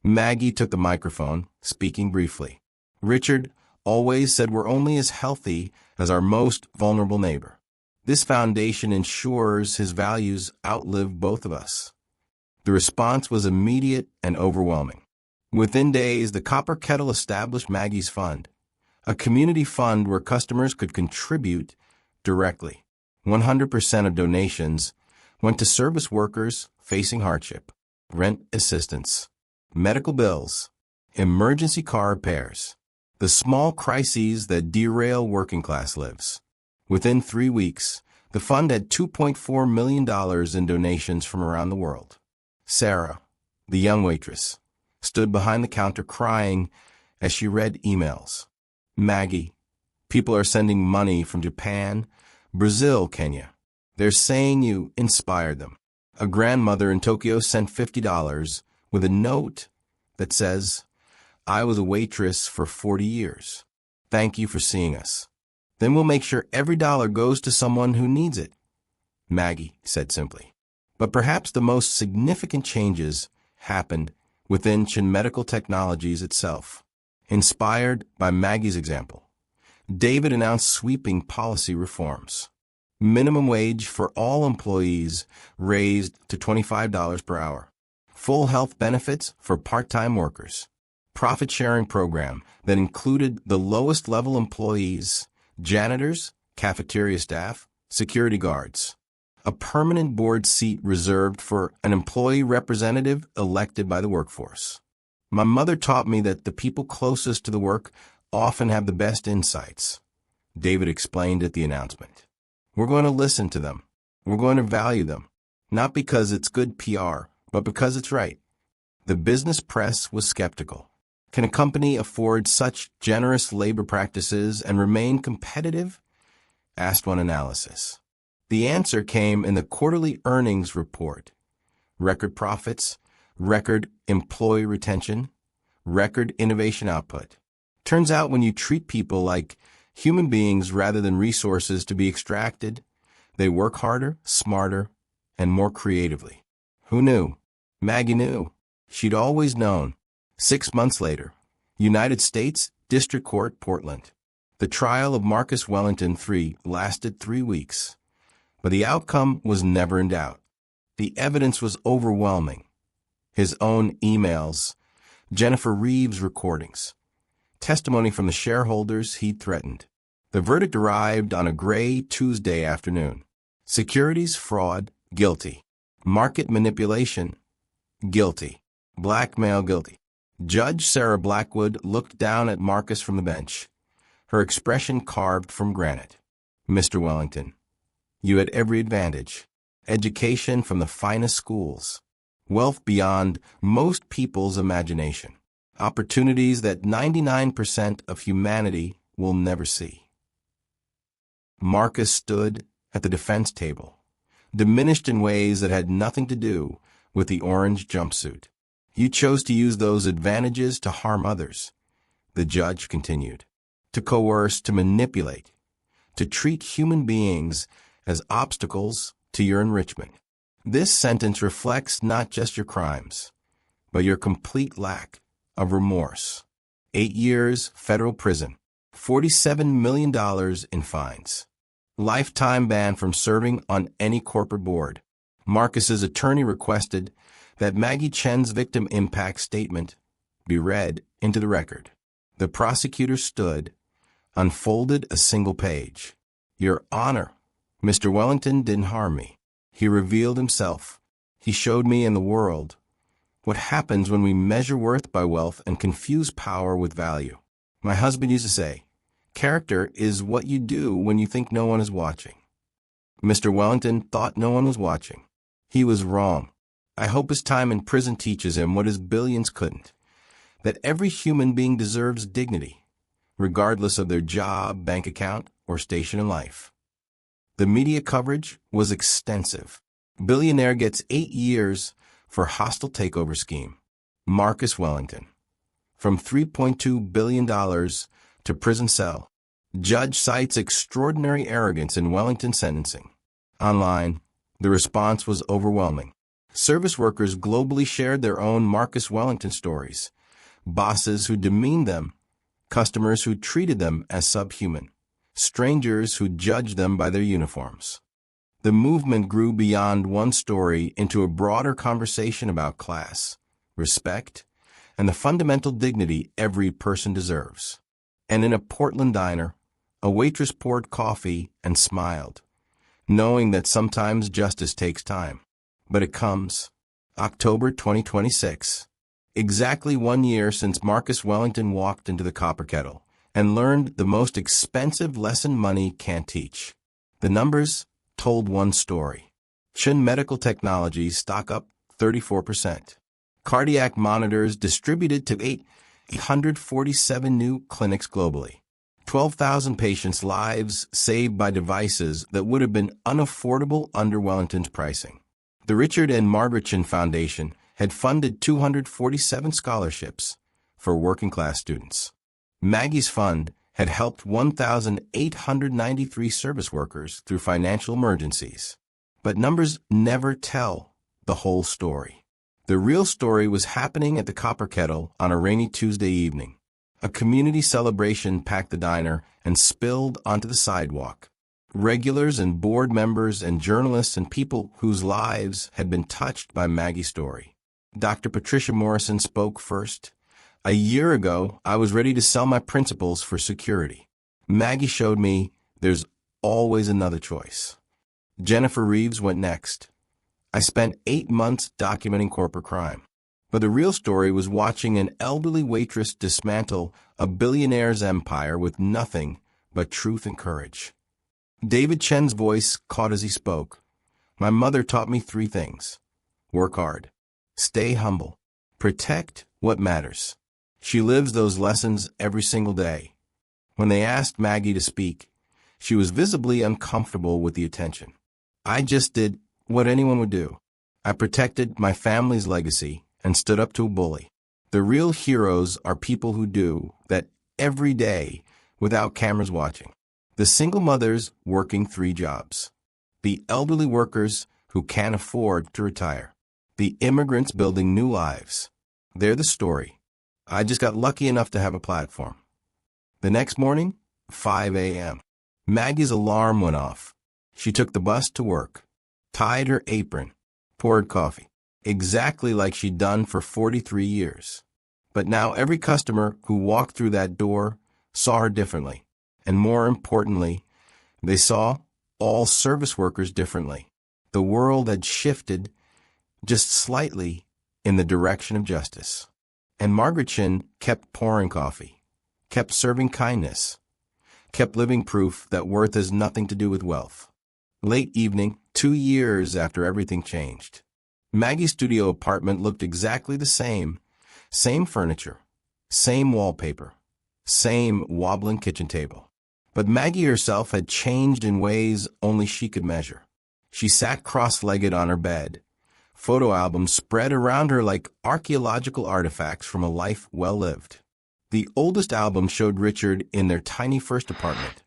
Maggie took the microphone, speaking briefly. Richard always said we're only as healthy as our most vulnerable neighbor. This foundation ensures his values outlive both of us. The response was immediate and overwhelming. Within days, the Copper Kettle established Maggie's Fund, a community fund where customers could contribute directly. 100% of donations went to service workers facing hardship, rent assistance, medical bills, emergency car repairs, the small crises that derail working-class lives. Within 3 weeks, the fund had $2.4 million in donations from around the world. Sarah, the young waitress, stood behind the counter crying as she read emails. Maggie, people are sending money from Japan, Brazil, Kenya. They're saying you inspired them. A grandmother in Tokyo sent $50 with a note that says, I was a waitress for 40 years. Thank you for seeing us. Then we'll make sure every dollar goes to someone who needs it, Maggie said simply. But perhaps the most significant changes happened within Chun Medical Technologies itself. Inspired by Maggie's example, David announced sweeping policy reforms. Minimum wage for all employees raised to $25 per hour. Full health benefits for part-time workers. Profit-sharing program that included the lowest-level employees, janitors, cafeteria staff, security guards. A permanent board seat reserved for an employee representative elected by the workforce. My mother taught me that the people closest to the work often have the best insights, David explained at the announcement. We're going to listen to them. We're going to value them, not because it's good PR, but because it's right. The business press was skeptical. Can a company afford such generous labor practices and remain competitive? Asked one analysis. The answer came in the quarterly earnings report. Record profits, record employee retention, record innovation output. Turns out when you treat people like human beings rather than resources to be extracted, they work harder, smarter, and more creatively. Who knew? Maggie knew. She'd always known. 6 months later, United States District Court, Portland. The trial of Marcus Wellington III lasted 3 weeks, but the outcome was never in doubt. The evidence was overwhelming. His own emails, Jennifer Reeves' recordings, testimony from the shareholders he'd threatened. The verdict arrived on a gray Tuesday afternoon. Securities fraud, guilty. Market manipulation, guilty. Blackmail, guilty. Judge Sarah Blackwood looked down at Marcus from the bench, her expression carved from granite. Mr. Wellington, you had every advantage. Education from the finest schools. Wealth beyond most people's imagination. Opportunities that 99% of humanity will never see. Marcus stood at the defense table, diminished in ways that had nothing to do with the orange jumpsuit. You chose to use those advantages to harm others, the judge continued, to coerce, to manipulate, to treat human beings as obstacles to your enrichment. This sentence reflects not just your crimes, but your complete lack of remorse. 8 years federal prison, $47 million in fines. Lifetime ban from serving on any corporate board. Marcus's attorney requested that Maggie Chen's victim impact statement be read into the record. The prosecutor stood, unfolded a single page. Your Honor, Mr. Wellington didn't harm me. He revealed himself. He showed me and the world what happens when we measure worth by wealth and confuse power with value. My husband used to say, character is what you do when you think no one is watching. Mr. Wellington thought no one was watching. He was wrong. I hope his time in prison teaches him what his billions couldn't, that every human being deserves dignity, regardless of their job, bank account, or station in life. The media coverage was extensive. Billionaire gets 8 years for hostile takeover scheme. Marcus Wellington. From $3.2 billion to prison cell. Judge cites extraordinary arrogance in Wellington sentencing. Online, the response was overwhelming. Service workers globally shared their own Marcus Wellington stories. Bosses who demeaned them, customers who treated them as subhuman, strangers who judged them by their uniforms. The movement grew beyond one story into a broader conversation about class, respect, and the fundamental dignity every person deserves. And in a Portland diner, a waitress poured coffee and smiled, knowing that sometimes justice takes time. But it comes. October 2026. Exactly 1 year since Marcus Wellington walked into the copper kettle and learned the most expensive lesson money can't teach. The numbers told one story. Chin Medical Technologies stock up 34%. Cardiac monitors distributed to 847 new clinics globally. 12,000 patients' lives saved by devices that would have been unaffordable under Wellington's pricing. The Richard and Margaret Chin Foundation had funded 247 scholarships for working-class students. Maggie's fund had helped 1,893 service workers through financial emergencies. But numbers never tell the whole story. The real story was happening at the Copper Kettle on a rainy Tuesday evening. A community celebration packed the diner and spilled onto the sidewalk. Regulars and board members and journalists and people whose lives had been touched by Maggie's story. Dr. Patricia Morrison spoke first. A year ago, I was ready to sell my principles for security. Maggie showed me there's always another choice. Jennifer Reeves went next. I spent 8 months documenting corporate crime. But the real story was watching an elderly waitress dismantle a billionaire's empire with nothing but truth and courage. David Chen's voice caught as he spoke. My mother taught me 3 things. Work hard. Stay humble. Protect what matters. She lives those lessons every single day. When they asked Maggie to speak, she was visibly uncomfortable with the attention. I just did what anyone would do. I protected my family's legacy and stood up to a bully. The real heroes are people who do that every day without cameras watching. The single mothers working 3 jobs. The elderly workers who can't afford to retire. The immigrants building new lives. They're the story. I just got lucky enough to have a platform. The next morning, 5 a.m. Maggie's alarm went off. She took the bus to work, tied her apron, poured coffee, exactly like she'd done for 43 years. But now every customer who walked through that door saw her differently. And more importantly, they saw all service workers differently. The world had shifted just slightly in the direction of justice. And Margaret Chin kept pouring coffee, kept serving kindness, kept living proof that worth has nothing to do with wealth. Late evening, 2 years after everything changed. Maggie's studio apartment looked exactly the same. Same furniture, same wallpaper, same wobbling kitchen table. But Maggie herself had changed in ways only she could measure. She sat cross-legged on her bed, photo albums spread around her like archaeological artifacts from a life well lived. The oldest album showed Richard in their tiny first apartment,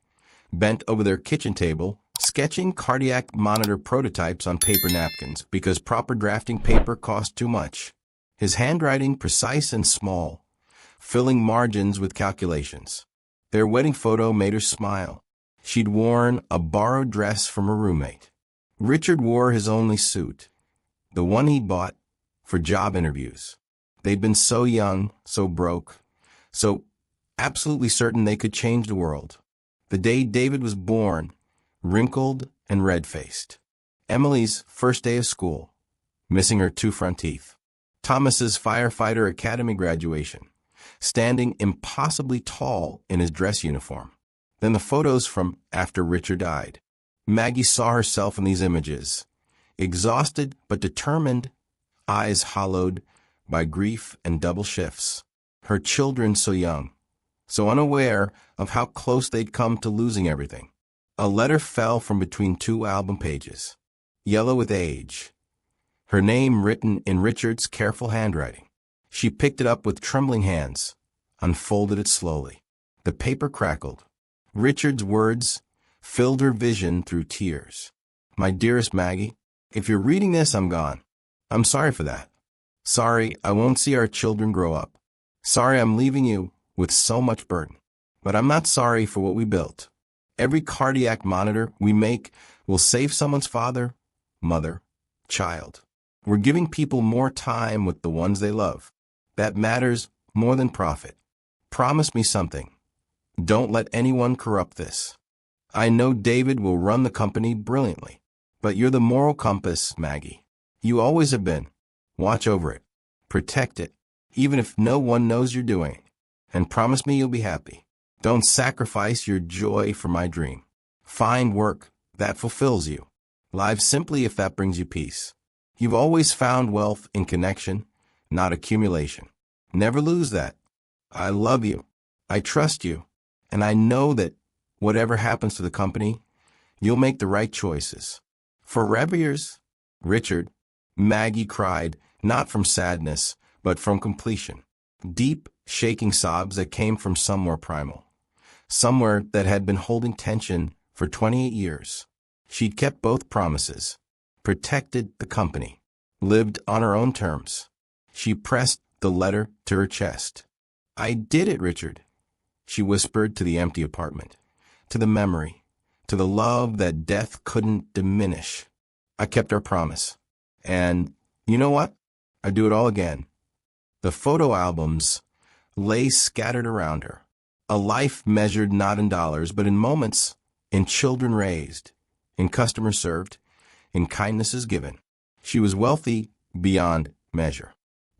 bent over their kitchen table, sketching cardiac monitor prototypes on paper napkins because proper drafting paper cost too much. His handwriting precise and small, filling margins with calculations. Their wedding photo made her smile. She'd worn a borrowed dress from her roommate. Richard wore his only suit, the one he'd bought for job interviews. They'd been so young, so broke, so absolutely certain they could change the world. The day David was born, wrinkled and red-faced. Emily's first day of school, missing her 2 front teeth. Thomas's firefighter academy graduation, standing impossibly tall in his dress uniform. Then the photos from after Richard died. Maggie saw herself in these images, exhausted but determined, eyes hollowed by grief and double shifts. Her children so young, so unaware of how close they'd come to losing everything. A letter fell from between 2 album pages, yellow with age, her name written in Richard's careful handwriting. She picked it up with trembling hands, unfolded it slowly. The paper crackled. Richard's words filled her vision through tears. My dearest Maggie, if you're reading this, I'm gone. I'm sorry for that. Sorry I won't see our children grow up. Sorry I'm leaving you with so much burden. But I'm not sorry for what we built. Every cardiac monitor we make will save someone's father, mother, child. We're giving people more time with the ones they love. That matters more than profit. Promise me something. Don't let anyone corrupt this. I know David will run the company brilliantly, but you're the moral compass, Maggie. You always have been. Watch over it. Protect it, even if no one knows you're doing it. And promise me you'll be happy. Don't sacrifice your joy for my dream. Find work that fulfills you. Live simply if that brings you peace. You've always found wealth in connection, not accumulation. Never lose that. I love you. I trust you. And I know that whatever happens to the company, you'll make the right choices. Forever yours, Richard. Maggie cried, not from sadness, but from completion. Deep, shaking sobs that came from somewhere primal. Somewhere that had been holding tension for 28 years. She'd kept both promises. Protected the company. Lived on her own terms. She pressed the letter to her chest. I did it, Richard. She whispered to the empty apartment, to the memory, to the love that death couldn't diminish. I kept our promise. And you know what? I'd do it all again. The photo albums lay scattered around her. A life measured not in dollars, but in moments, in children raised, in customers served, in kindnesses given. She was wealthy beyond measure.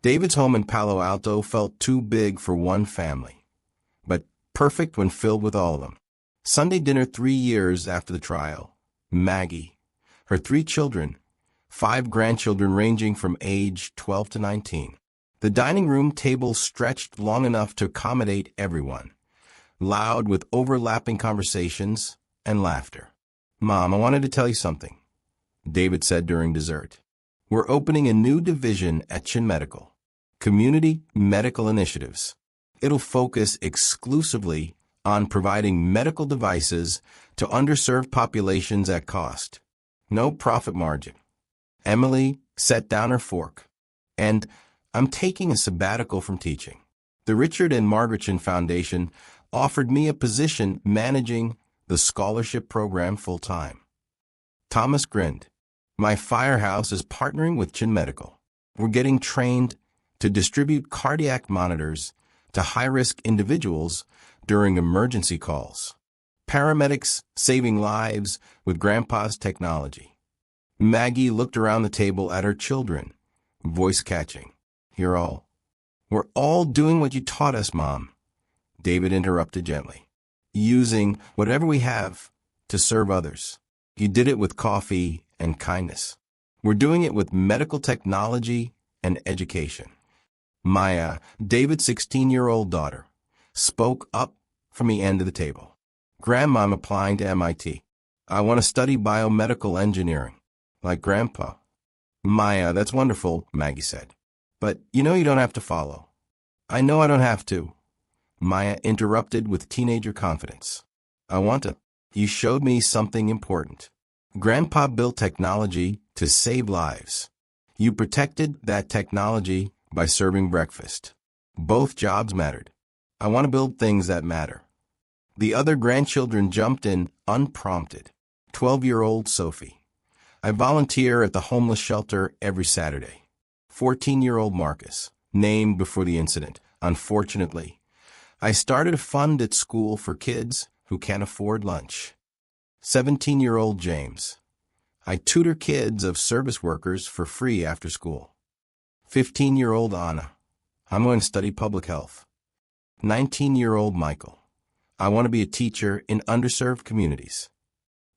David's home in Palo Alto felt too big for one family, but perfect when filled with all of them. Sunday dinner 3 years after the trial. Maggie, her 3 children, 5 grandchildren ranging from age 12 to 19. The dining room table stretched long enough to accommodate everyone, loud with overlapping conversations and laughter. Mom, I wanted to tell you something, David said during dessert. We're opening a new division at Chin Medical, Community Medical Initiatives. It'll focus exclusively on providing medical devices to underserved populations at cost. No profit margin. Emily set down her fork. And I'm taking a sabbatical from teaching. The Richard and Margaret Chin Foundation offered me a position managing the scholarship program full-time. Thomas grinned. My firehouse is partnering with Chin Medical. We're getting trained to distribute cardiac monitors to high-risk individuals during emergency calls. Paramedics saving lives with Grandpa's technology. Maggie looked around the table at her children, voice catching. We're all doing what you taught us, Mom. David interrupted gently. Using whatever we have to serve others. You did it with coffee and kindness. We're doing it with medical technology and education. Maya, David's 16-year-old daughter, spoke up from the end of the table. Grandma, I'm applying to MIT. I want to study biomedical engineering, like Grandpa. Maya, that's wonderful, Maggie said. But you know you don't have to follow. I know I don't have to. Maya interrupted with teenager confidence. I want to. You showed me something important. Grandpa built technology to save lives. You protected that technology by serving breakfast. Both jobs mattered. I want to build things that matter. The other grandchildren jumped in unprompted. 12-year-old Sophie. I volunteer at the homeless shelter every Saturday. 14-year-old Marcus, named before the incident. Unfortunately, I started a fund at school for kids who can't afford lunch. 17-year-old James. I tutor kids of service workers for free after school. 15-year-old Anna. I'm going to study public health. 19-year-old Michael. I want to be a teacher in underserved communities.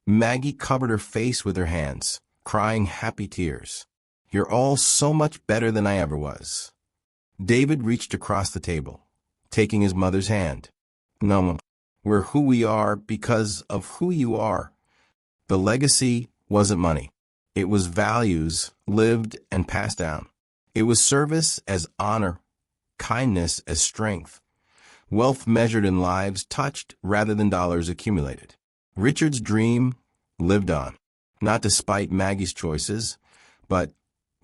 Maggie covered her face with her hands, crying happy tears. You're all so much better than I ever was. David reached across the table, taking his mother's hand. No, we're who we are because of who you are. The legacy wasn't money. It was values lived and passed down. It was service as honor, kindness as strength, wealth measured in lives touched rather than dollars accumulated. Richard's dream lived on, not despite Maggie's choices, but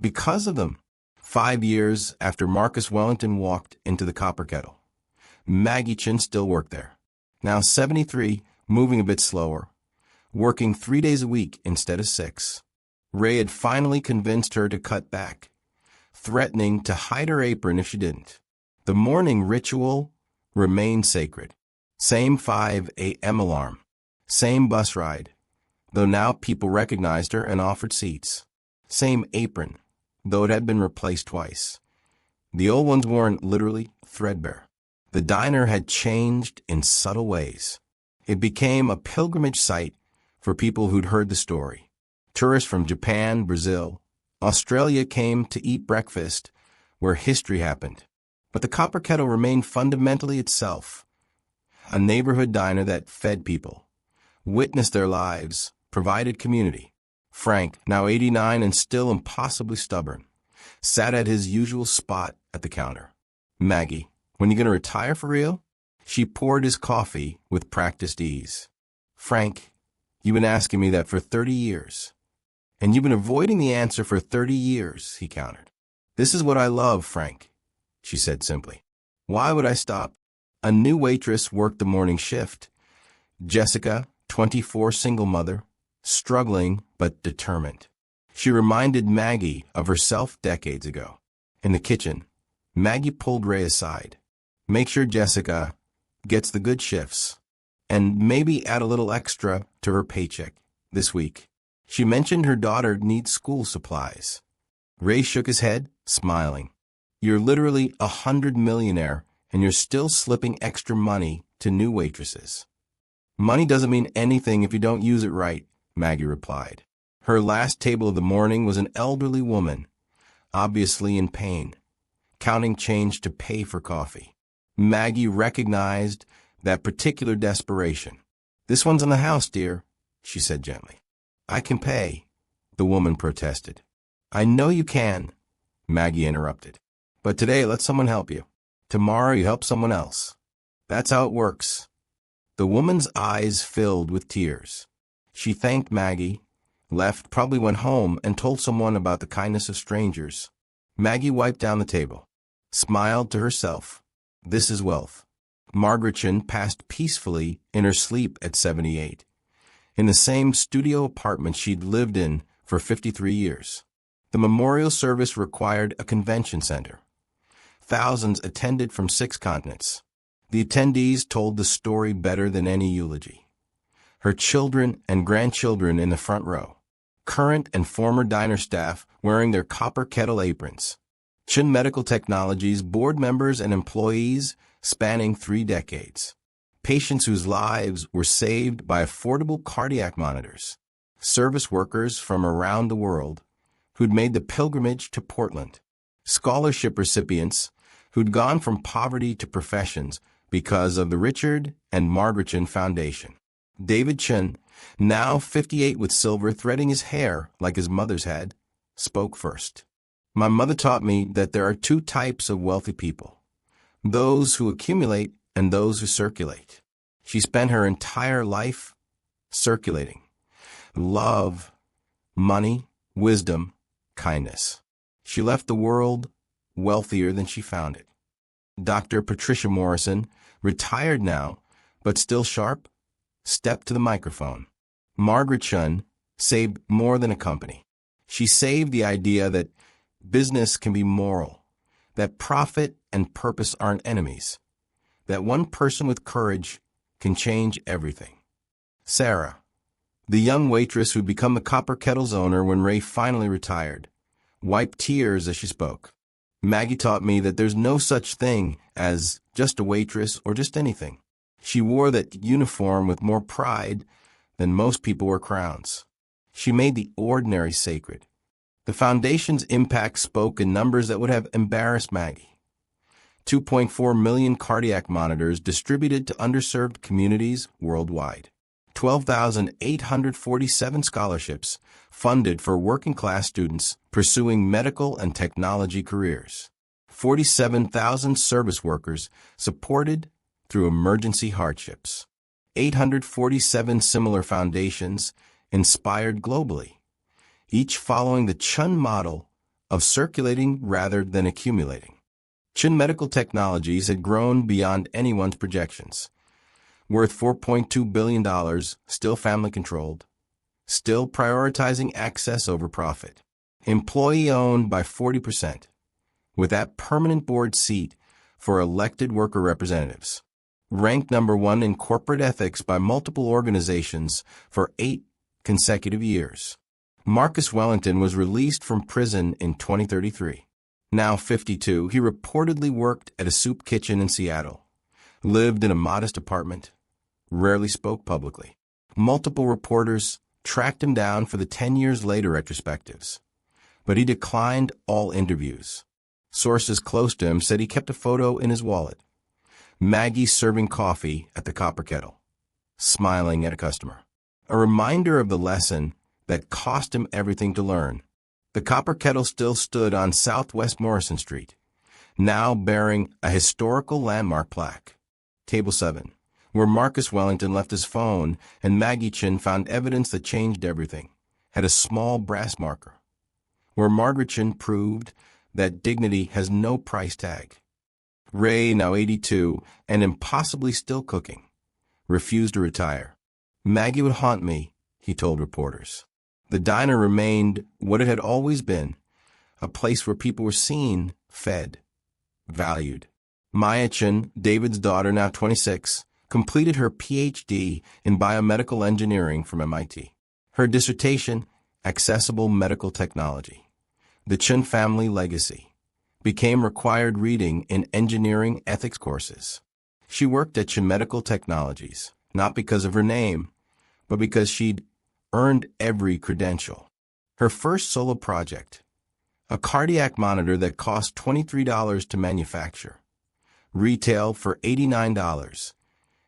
because of them. 5 years after Marcus Wellington walked into the Copper Kettle, Maggie Chin still worked there. Now 73, moving a bit slower, working 3 days a week instead of 6. Ray had finally convinced her to cut back, threatening to hide her apron if she didn't. The morning ritual remained sacred. Same 5 a.m. alarm, same bus ride, though now people recognized her and offered seats. Same apron, though it had been replaced twice. The old ones weren't literally threadbare. The diner had changed in subtle ways. It became a pilgrimage site for people who'd heard the story. Tourists from Japan, Brazil, Australia came to eat breakfast where history happened. But the Copper Kettle remained fundamentally itself, a neighborhood diner that fed people, witnessed their lives, provided community. Frank, now 89 and still impossibly stubborn, sat at his usual spot at the counter. Maggie, when you going to retire for real? She poured his coffee with practiced ease. Frank, you've been asking me that for 30 years. And you've been avoiding the answer for 30 years, he countered. This is what I love, Frank, she said simply. Why would I stop? A new waitress worked the morning shift. Jessica, 24, single mother, struggling but determined. She reminded Maggie of herself decades ago. In the kitchen, Maggie pulled Ray aside. Make sure Jessica gets the good shifts, and maybe add a little extra to her paycheck this week. She mentioned her daughter needs school supplies. Ray shook his head, smiling. You're literally 100 millionaire, and you're still slipping extra money to new waitresses. Money doesn't mean anything if you don't use it right, Maggie replied. Her last table of the morning was an elderly woman, obviously in pain, counting change to pay for coffee. Maggie recognized that particular desperation. This one's in the house, dear, she said gently. I can pay, the woman protested. I know you can, Maggie interrupted. But today, let someone help you. Tomorrow, you help someone else. That's how it works. The woman's eyes filled with tears. She thanked Maggie, left, probably went home, and told someone about the kindness of strangers. Maggie wiped down the table, smiled to herself. This is wealth. Margaret Chin passed peacefully in her sleep at 78, in the same studio apartment she'd lived in for 53 years. The memorial service required a convention center. Thousands attended from 6 continents. The attendees told the story better than any eulogy. Her children and grandchildren in the front row. Current and former diner staff wearing their Copper Kettle aprons. Chin Medical Technologies board members and employees spanning 3 decades. Patients whose lives were saved by affordable cardiac monitors. Service workers from around the world who'd made the pilgrimage to Portland. Scholarship recipients who'd gone from poverty to professions because of the Richard and Margaret Chin Foundation. David Chin, now 58 with silver threading his hair like his mother's had, spoke first. My mother taught me that there are 2 types of wealthy people, those who accumulate and those who circulate. She spent her entire life circulating. Love, money, wisdom, kindness. She left the world wealthier than she found it. Dr. Patricia Morrison, retired now, but still sharp, stepped to the microphone. Margaret Chin, saved more than a company. She saved the idea that business can be moral, that profit and purpose aren't enemies, that one person with courage can change everything. Sarah, the young waitress who'd become the Copper Kettle's owner when Ray finally retired, wiped tears as she spoke. Maggie taught me that there's no such thing as just a waitress or just anything. She wore that uniform with more pride than most people wear crowns. She made the ordinary sacred. The foundation's impact spoke in numbers that would have embarrassed Maggie. 2.4 million cardiac monitors distributed to underserved communities worldwide. 12,847 scholarships funded for working-class students pursuing medical and technology careers. 47,000 service workers supported through emergency hardships. 847 similar foundations inspired globally, each following the Chun model of circulating rather than accumulating. Chun Medical Technologies had grown beyond anyone's projections. Worth $4.2 billion, still family-controlled, still prioritizing access over profit. Employee-owned by 40%, with that permanent board seat for elected worker representatives. Ranked number 1 in corporate ethics by multiple organizations for 8 consecutive years. Marcus Wellington was released from prison in 2033. Now 52, he reportedly worked at a soup kitchen in Seattle, lived in a modest apartment, rarely spoke publicly. Multiple reporters tracked him down for the 10 years later retrospectives, but he declined all interviews. Sources close to him said he kept a photo in his wallet. Maggie serving coffee at the Copper Kettle, smiling at a customer. A reminder of the lesson that cost him everything to learn. The Copper Kettle still stood on Southwest Morrison Street, now bearing a historical landmark plaque. Table 7, where Marcus Wellington left his phone and Maggie Chin found evidence that changed everything, had a small brass marker, where Margaret Chin proved that dignity has no price tag. Ray, now 82, and impossibly still cooking, refused to retire. Maggie would haunt me, he told reporters. The diner remained what it had always been, a place where people were seen, fed, valued. Maya Chin, David's daughter, now 26, completed her Ph.D. in biomedical engineering from MIT. Her dissertation, Accessible Medical Technology, the Chin family legacy, became required reading in engineering ethics courses. She worked at Chin Medical Technologies, not because of her name, but because she'd earned every credential. Her first solo project, a cardiac monitor that cost $23 to manufacture, retailed for $89,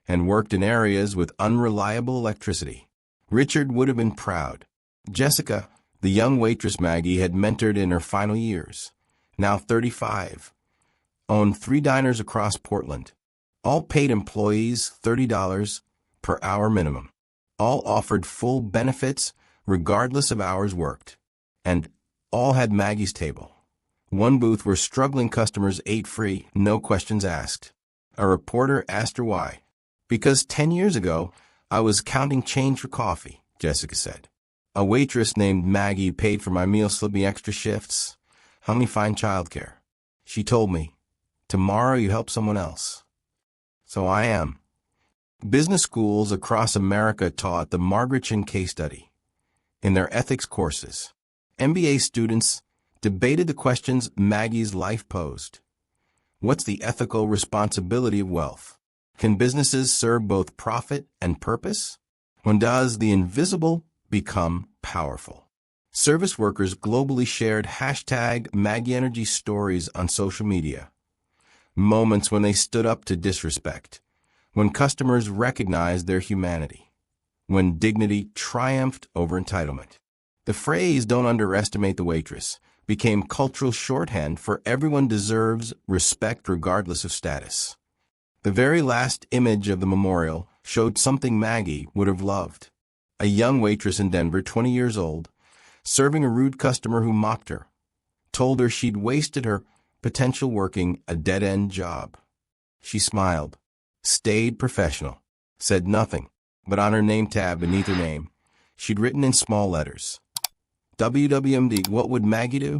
and worked in areas with unreliable electricity. Richard would have been proud. Jessica, the young waitress Maggie had mentored in her final years, now 35, owned 3 diners across Portland. All paid employees $30 per hour minimum. All offered full benefits regardless of hours worked. And all had Maggie's table. One booth where struggling customers ate free, no questions asked. A reporter asked her why. Because 10 years ago, I was counting change for coffee, Jessica said. A waitress named Maggie paid for my meal, slipped me extra shifts, helped me find childcare. She told me, tomorrow you help someone else. So I am. Business schools across America taught the Margaret Chin case study. In their ethics courses, MBA students debated the questions Maggie's life posed. What's the ethical responsibility of wealth? Can businesses serve both profit and purpose? When does the invisible become powerful? Service workers globally shared #MaggieEnergy stories on social media. Moments when they stood up to disrespect, when customers recognized their humanity, when dignity triumphed over entitlement. The phrase, "don't underestimate the waitress," became cultural shorthand for everyone deserves respect regardless of status. The very last image of the memorial showed something Maggie would have loved. A young waitress in Denver, 20 years old, serving a rude customer who mocked her, told her she'd wasted her potential working a dead-end job. She smiled, stayed professional, said nothing, but on her name tab beneath her name, she'd written in small letters. WWMD, what would Maggie do?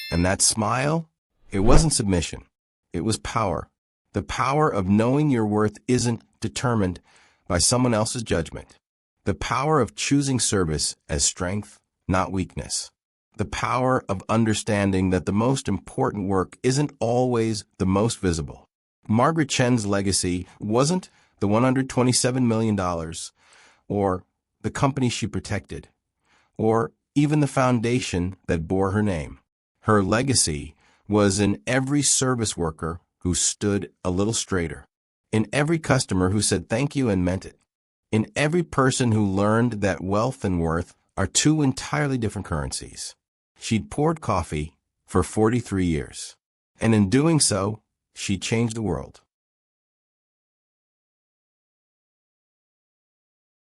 And that smile? It wasn't submission. It was power. The power of knowing your worth isn't determined by someone else's judgment. The power of choosing service as strength, not weakness. The power of understanding that the most important work isn't always the most visible. Margaret Chen's legacy wasn't the $127 million, or the company she protected, or even the foundation that bore her name. Her legacy was in every service worker who stood a little straighter, in every customer who said thank you and meant it, in every person who learned that wealth and worth are two entirely different currencies. She'd poured coffee for 43 years, and in doing so, she changed the world.